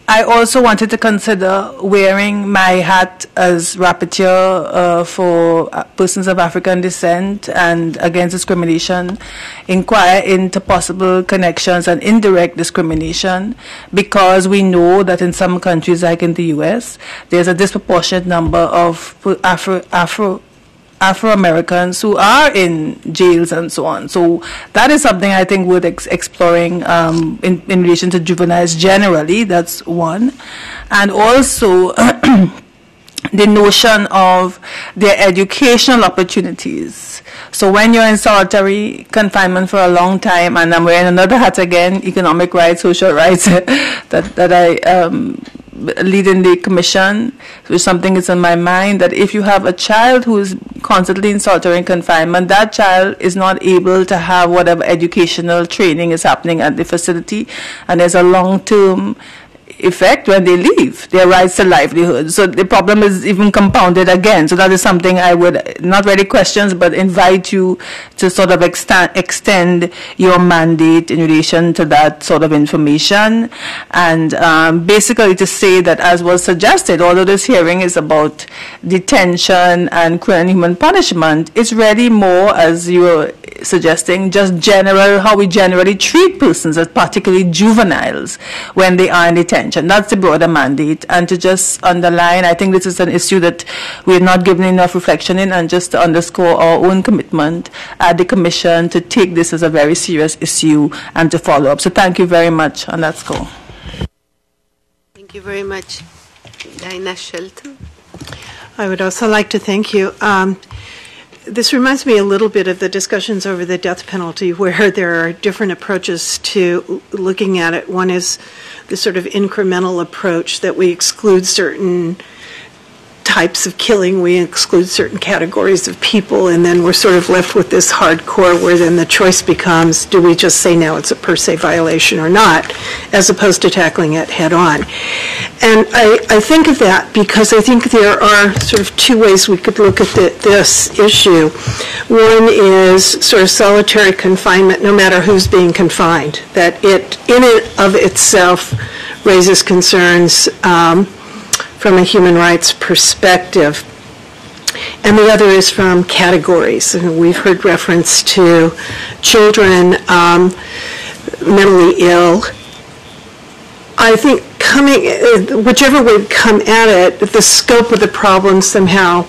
I also wanted to consider wearing my hat as rapporteur for persons of African descent and against discrimination, inquire into possible connections and indirect discrimination, because we know that in some countries, like in the US, there's a disproportionate number of Afro-Americans who are in jails and so on. So that is something I think worth exploring in relation to juveniles generally. That's one. And also the notion of their educational opportunities. So when you're in solitary confinement for a long time, and I'm wearing another hat again, economic rights, social rights, that I lead in the commission, so something is in my mind that if you have a child who is constantly in solitary confinement, that child is not able to have whatever educational training is happening at the facility, and there's a long-term effect when they leave, their rights to livelihood. So the problem is even compounded again. So that is something I would, not really questions, but invite you to sort of extend your mandate in relation to that sort of information. And basically to say that, as was suggested, although this hearing is about detention and cruel and inhuman punishment, it's really more, as you were suggesting, just general, how we generally treat persons, as particularly juveniles, when they are in detention. That's the broader mandate. And to just underline, I think this is an issue that we have not given enough reflection in, and just to underscore our own commitment at the Commission to take this as a very serious issue and to follow up. So thank you very much on that score. Thank you very much. Dinah Shelton. I would also like to thank you. This reminds me a little bit of the discussions over the death penalty, where there are different approaches to looking at it. One is the sort of incremental approach that we exclude certain types of killing, we exclude certain categories of people, and then we're sort of left with this hardcore where then the choice becomes, do we just say now it's a per se violation or not, as opposed to tackling it head on. And I think of that because I think there are sort of two ways we could look at this issue. One is sort of solitary confinement, no matter who's being confined, that it in and of itself raises concerns from a human rights perspective. And the other is from categories. And we've heard reference to children mentally ill. I think whichever way we come at it, the scope of the problem somehow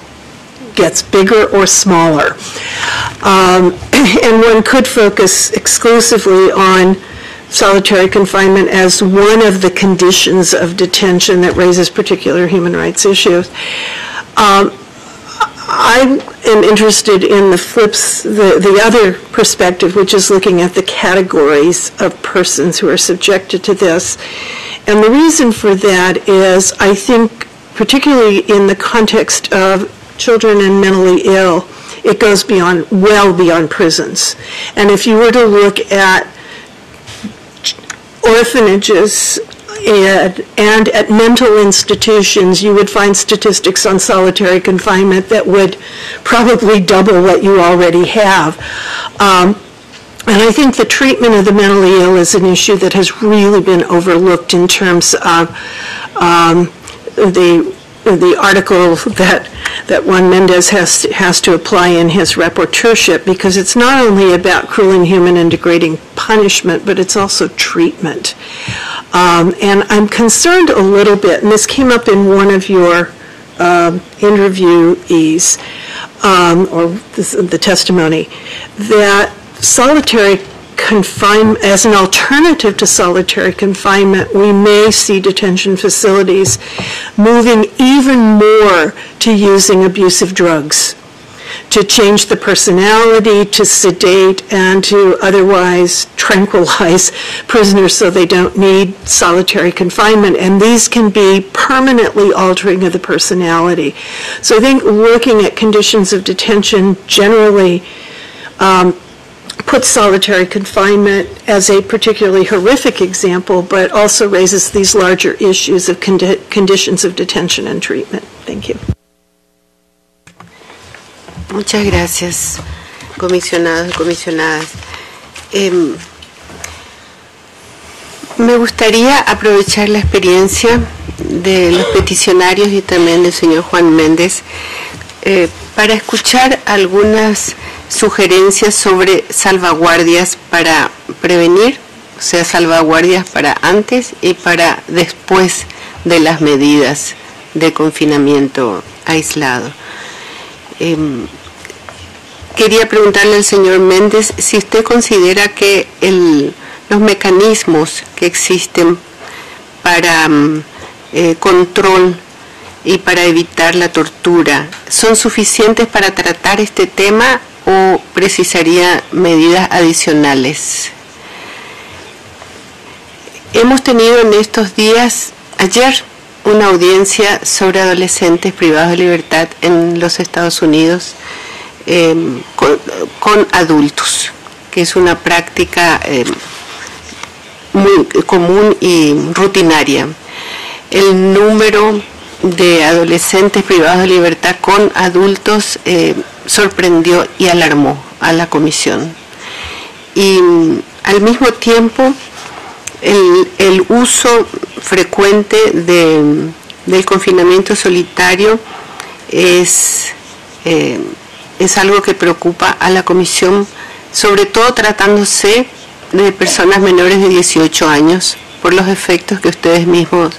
gets bigger or smaller. And one could focus exclusively on solitary confinement as one of the conditions of detention that raises particular human rights issues. I am interested in the other perspective, which is looking at the categories of persons who are subjected to this. And the reason for that is, I think, particularly in the context of children and mentally ill, it goes well beyond prisons. And if you were to look at orphanages and at mental institutions, you would find statistics on solitary confinement that would probably double what you already have. And I think the treatment of the mentally ill is an issue that has really been overlooked in terms of the article that Juan Mendez has to apply in his rapporteurship, because it's not only about cruel, inhuman, and degrading punishment, but it's also treatment. And I'm concerned a little bit, and this came up in one of your interviewees, or the testimony, that solitary confinement, as an alternative to solitary confinement, we may see detention facilities moving even more to using abusive drugs, to change the personality, to sedate, and to otherwise tranquilize prisoners so they don't need solitary confinement. And these can be permanently altering of the personality. So I think looking at conditions of detention generally puts solitary confinement as a particularly horrific example, but also raises these larger issues of conditions of detention and treatment. Thank you. Muchas gracias, comisionados y comisionadas. Me gustaría aprovechar la experiencia de los peticionarios y también del señor Juan Méndez para escuchar algunas sugerencias sobre salvaguardias para prevenir, o sea, salvaguardias para antes y para después de las medidas de confinamiento aislado. quería preguntarle al señor Méndez si usted considera que los mecanismos que existen para control y para evitar la tortura son suficientes para tratar este tema o precisaría medidas adicionales. Hemos tenido en estos días, ayer, una audiencia sobre adolescentes privados de libertad en los Estados Unidos con adultos, que es una práctica muy común y rutinaria. El número de adolescentes privados de libertad con adultos sorprendió y alarmó a la comisión. Y al mismo tiempo, el uso frecuente del confinamiento solitario es algo que preocupa a la comisión, sobre todo tratándose de personas menores de 18 años, por los efectos que ustedes mismos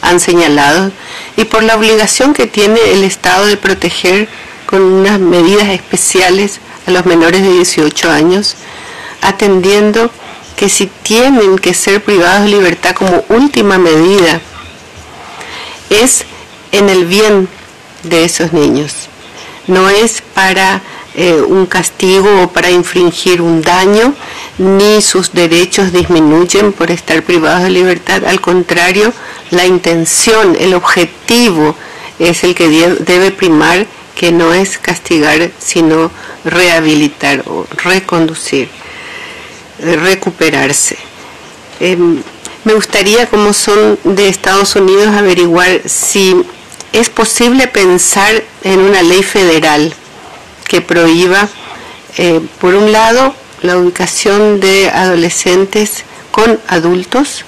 han señalado y por la obligación que tiene el Estado de proteger con unas medidas especiales a los menores de 18 años, atendiendo que si tienen que ser privados de libertad como última medida, es en el bien de esos niños. No es para un castigo o para infringir un daño, ni sus derechos disminuyen por estar privados de libertad. Al contrario, la intención, el objetivo es el que debe primar, que no es castigar, sino rehabilitar o reconducir, recuperarse. Me gustaría, como son de Estados Unidos, averiguar si es posible pensar en una ley federal que prohíba, por un lado, la ubicación de adolescentes con adultos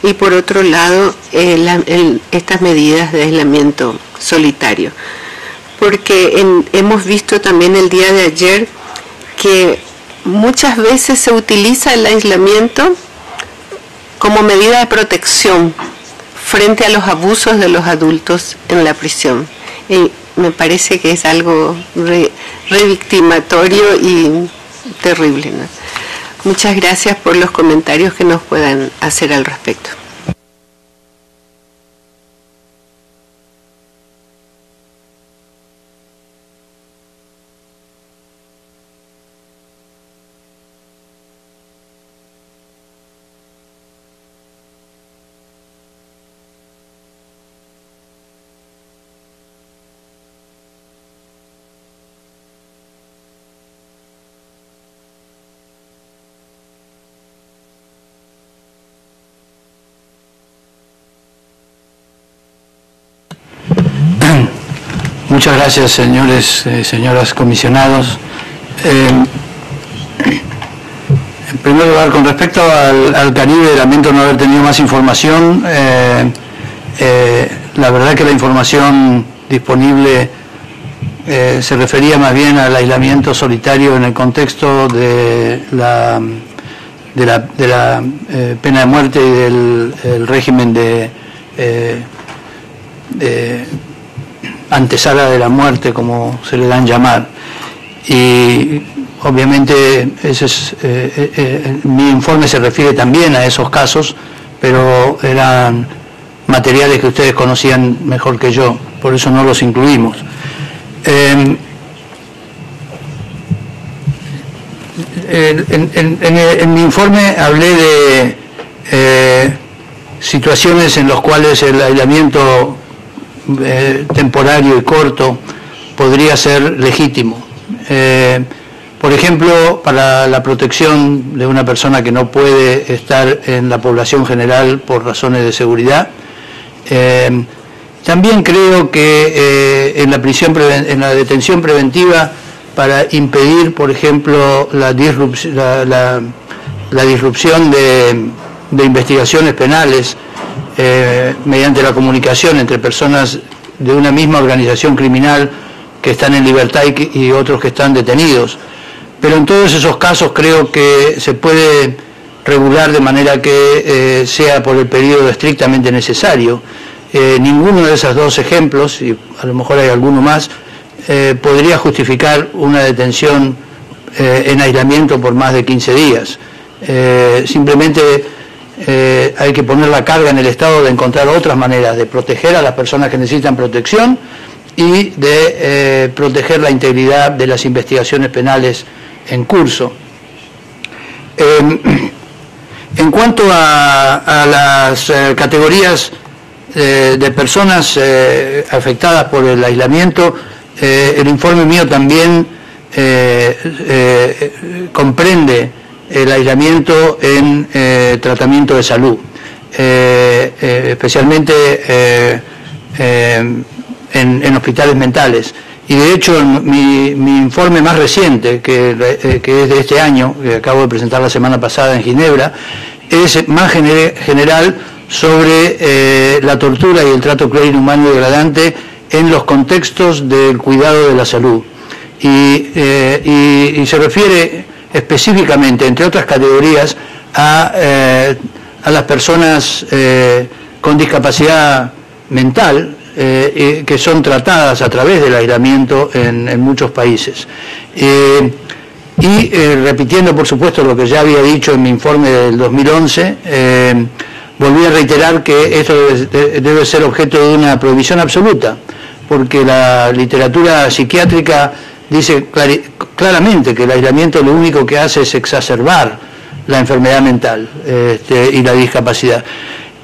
y por otro lado, estas medidas de aislamiento solitario. Porque hemos visto también el día de ayer que muchas veces se utiliza el aislamiento como medida de protección frente a los abusos de los adultos en la prisión. Y me parece que es algo revictimatorio y terrible, ¿no? Muchas gracias por los comentarios que nos puedan hacer al respecto. Muchas gracias, señores, señoras comisionados. En primer lugar, con respecto al Caribe, lamento no haber tenido más información. La verdad que la información disponible se refería más bien al aislamiento solitario en el contexto de la pena de muerte y del régimen de antesala de la muerte, como se le dan llamar. Y obviamente mi informe se refiere también a esos casos, pero eran materiales que ustedes conocían mejor que yo, por eso no los incluimos. En mi informe hablé de situaciones en las cuales el aislamiento temporario y corto podría ser legítimo. Por ejemplo, para la protección de una persona que no puede estar en la población general por razones de seguridad. También creo que en la detención preventiva, para impedir, por ejemplo, la disrupción de investigaciones penales mediante la comunicación entre personas de una misma organización criminal que están en libertad y otros que están detenidos. Pero en todos esos casos creo que se puede regular de manera que sea por el periodo estrictamente necesario. Ninguno de esos dos ejemplos, y a lo mejor hay alguno más, podría justificar una detención en aislamiento por más de 15 días. Simplemente hay que poner la carga en el Estado de encontrar otras maneras de proteger a las personas que necesitan protección y de proteger la integridad de las investigaciones penales en curso. En cuanto a las categorías de personas afectadas por el aislamiento, el informe mío también comprende el aislamiento en tratamiento de salud, especialmente en hospitales mentales. Y de hecho mi informe más reciente, que es de este año, que acabo de presentar la semana pasada en Ginebra, es más general sobre la tortura y el trato cruel, inhumano y degradante en los contextos del cuidado de la salud. Y se refiere específicamente, entre otras categorías, a las personas con discapacidad mental, que son tratadas a través del aislamiento en muchos países. Repitiendo, por supuesto, lo que ya había dicho en mi informe del 2011, volví a reiterar que esto debe ser objeto de una prohibición absoluta, porque la literatura psiquiátrica dice claramente que el aislamiento lo único que hace es exacerbar la enfermedad mental y la discapacidad.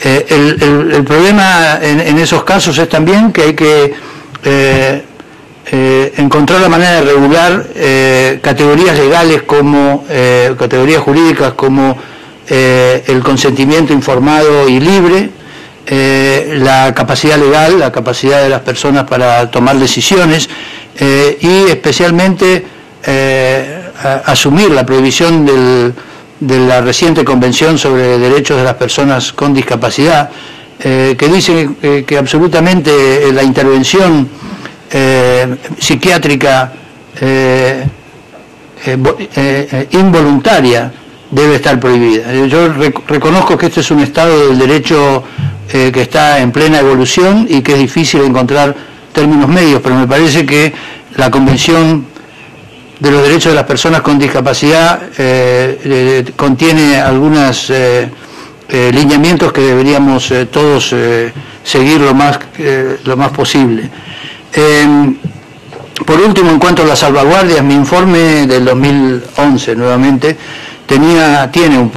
El problema en esos casos es también que hay que encontrar la manera de regular categorías legales como categorías jurídicas como el consentimiento informado y libre, la capacidad legal, la capacidad de las personas para tomar decisiones y especialmente asumir la prohibición de la reciente Convención sobre Derechos de las Personas con Discapacidad, que dice que absolutamente la intervención psiquiátrica involuntaria debe estar prohibida. Yo reconozco que este es un estado del derecho que está en plena evolución y que es difícil encontrar términos medios, pero me parece que la Convención de los Derechos de las Personas con Discapacidad contiene algunos lineamientos que deberíamos todos seguir lo más posible. Por último, en cuanto a las salvaguardias, mi informe del 2011, nuevamente, tiene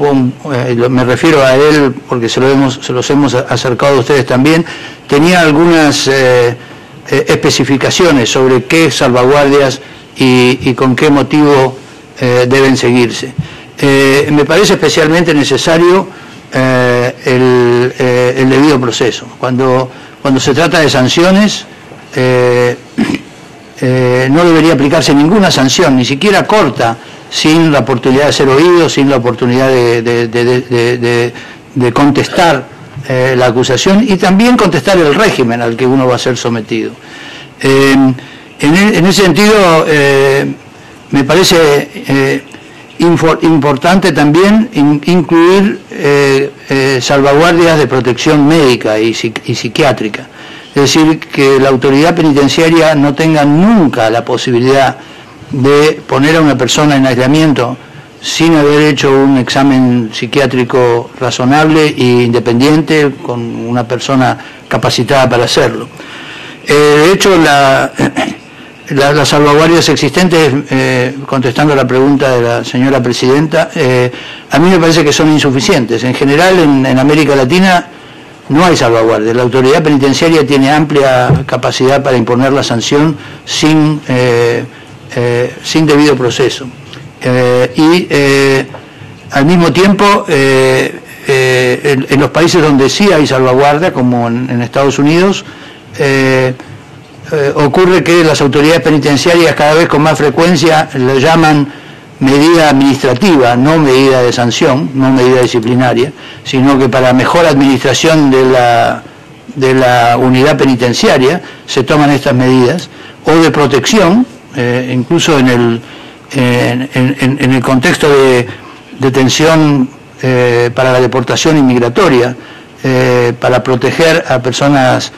me refiero a él porque se los hemos acercado a ustedes también, tenía algunas especificaciones sobre qué salvaguardias y con qué motivo deben seguirse. Me parece especialmente necesario el debido proceso. Cuando se trata de sanciones, no debería aplicarse ninguna sanción, ni siquiera corta, sin la oportunidad de ser oído, sin la oportunidad de contestar la acusación y también contestar el régimen al que uno va a ser sometido. En ese sentido, me parece importante también incluir salvaguardias de protección médica y psiquiátrica. Es decir, que la autoridad penitenciaria no tenga nunca la posibilidad de poner a una persona en aislamiento sin haber hecho un examen psiquiátrico razonable e independiente con una persona capacitada para hacerlo. De hecho, las salvaguardias existentes, contestando a la pregunta de la señora presidenta, a mí me parece que son insuficientes. En general, en América Latina no hay salvaguardias. La autoridad penitenciaria tiene amplia capacidad para imponer la sanción sin debido proceso. Al mismo tiempo, en los países donde sí hay salvaguardia, como en Estados Unidos, ocurre que las autoridades penitenciarias cada vez con más frecuencia lo llaman medida administrativa, no medida de sanción, no medida disciplinaria, sino que para mejor administración de la unidad penitenciaria se toman estas medidas, o de protección, incluso en el contexto de detención para la deportación inmigratoria, para proteger a personas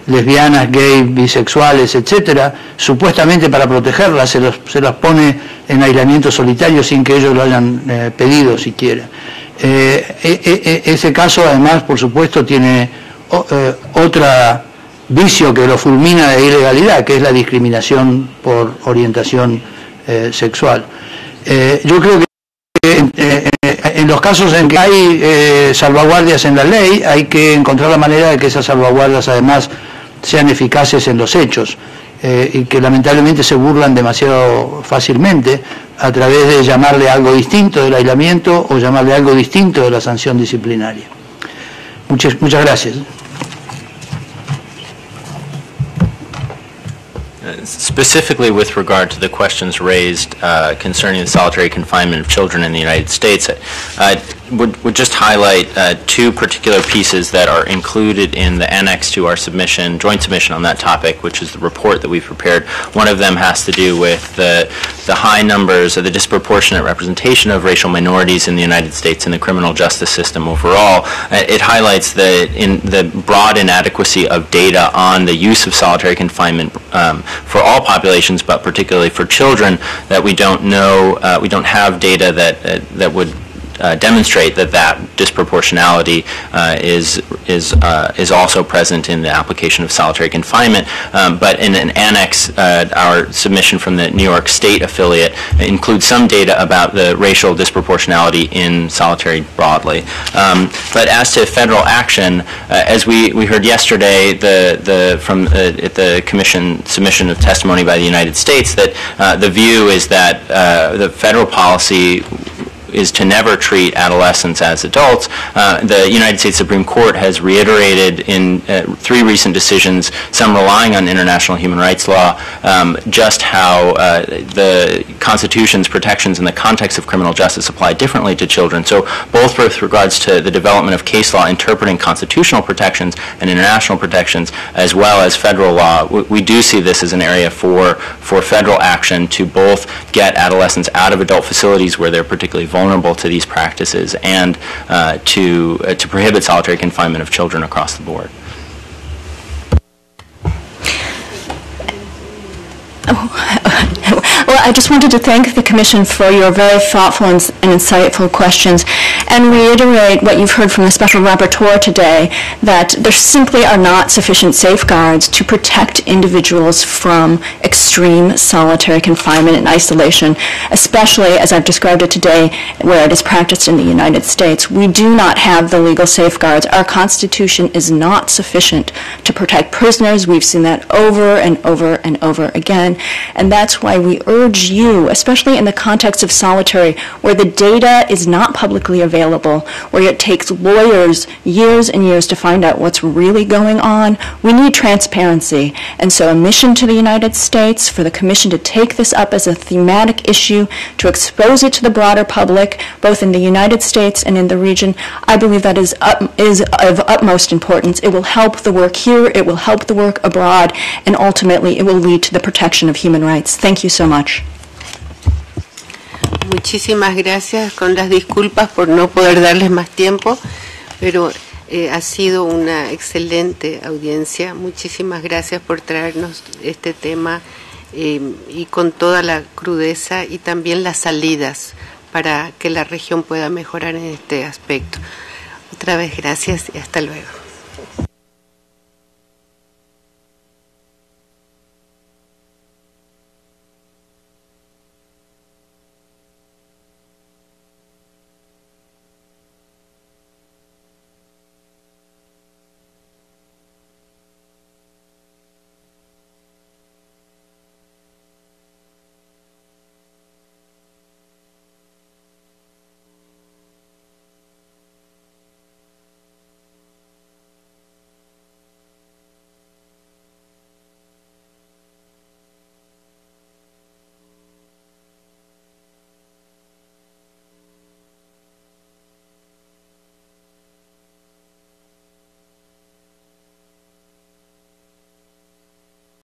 lesbianas, gays, bisexuales, etcétera, supuestamente para protegerlas se las pone en aislamiento solitario sin que ellos lo hayan pedido siquiera. Ese caso además, por supuesto, tiene otro vicio que lo fulmina de ilegalidad, que es la discriminación por orientación sexual. Yo creo que en los casos en que hay salvaguardias en la ley, hay que encontrar la manera de que esas salvaguardias además sean eficaces en los hechos, y que lamentablemente se burlan demasiado fácilmente a través de llamarle algo distinto del aislamiento o llamarle algo distinto de la sanción disciplinaria. Muchas gracias. Specifically with regard to the questions raised concerning the solitary confinement of children in the United States, I would just highlight two particular pieces that are included in the annex to our submission, joint submission on that topic, which is the report that we've prepared. One of them has to do with the high numbers of the disproportionate representation of racial minorities in the United States in the criminal justice system overall. It highlights the broad inadequacy of data on the use of solitary confinement for all populations, but particularly for children, that we don't know, we don't have data that would demonstrate that disproportionality is also present in the application of solitary confinement. But in an annex, our submission from the New York State affiliate includes some data about the racial disproportionality in solitary broadly. But as to federal action, as we heard yesterday, from the Commission submission of testimony by the United States, that the view is that the federal policy is to never treat adolescents as adults. The United States Supreme Court has reiterated in 3 recent decisions, some relying on international human rights law, just how the Constitution's protections in the context of criminal justice apply differently to children. So both with regards to the development of case law interpreting constitutional protections and international protections, as well as federal law, we do see this as an area for federal action to both get adolescents out of adult facilities where they're particularly vulnerable to these practices, and to prohibit solitary confinement of children across the board. Well, I just wanted to thank the Commission for your very thoughtful and insightful questions, and reiterate what you've heard from the Special Rapporteur today, that there simply are not sufficient safeguards to protect individuals from extreme solitary confinement and isolation, especially, as I've described it today, where it is practiced in the United States. We do not have the legal safeguards. Our Constitution is not sufficient to protect prisoners. We've seen that over and over and over again. And that's why we urge you, especially in the context of solitary, where the data is not publicly available, where it takes lawyers years and years to find out what's really going on, we need transparency. And so a mission to the United States for the Commission to take this up as a thematic issue, to expose it to the broader public, both in the United States and in the region, I believe that is of utmost importance. It will help the work here, it will help the work abroad, and ultimately it will lead to the protection of human rights. Thank you so much. Muchísimas gracias, con las disculpas por no poder darles más tiempo, pero ha sido una excelente audiencia. Muchísimas gracias por traernos este tema y con toda la crudeza y también las salidas para que la región pueda mejorar en este aspecto. Otra vez gracias y hasta luego.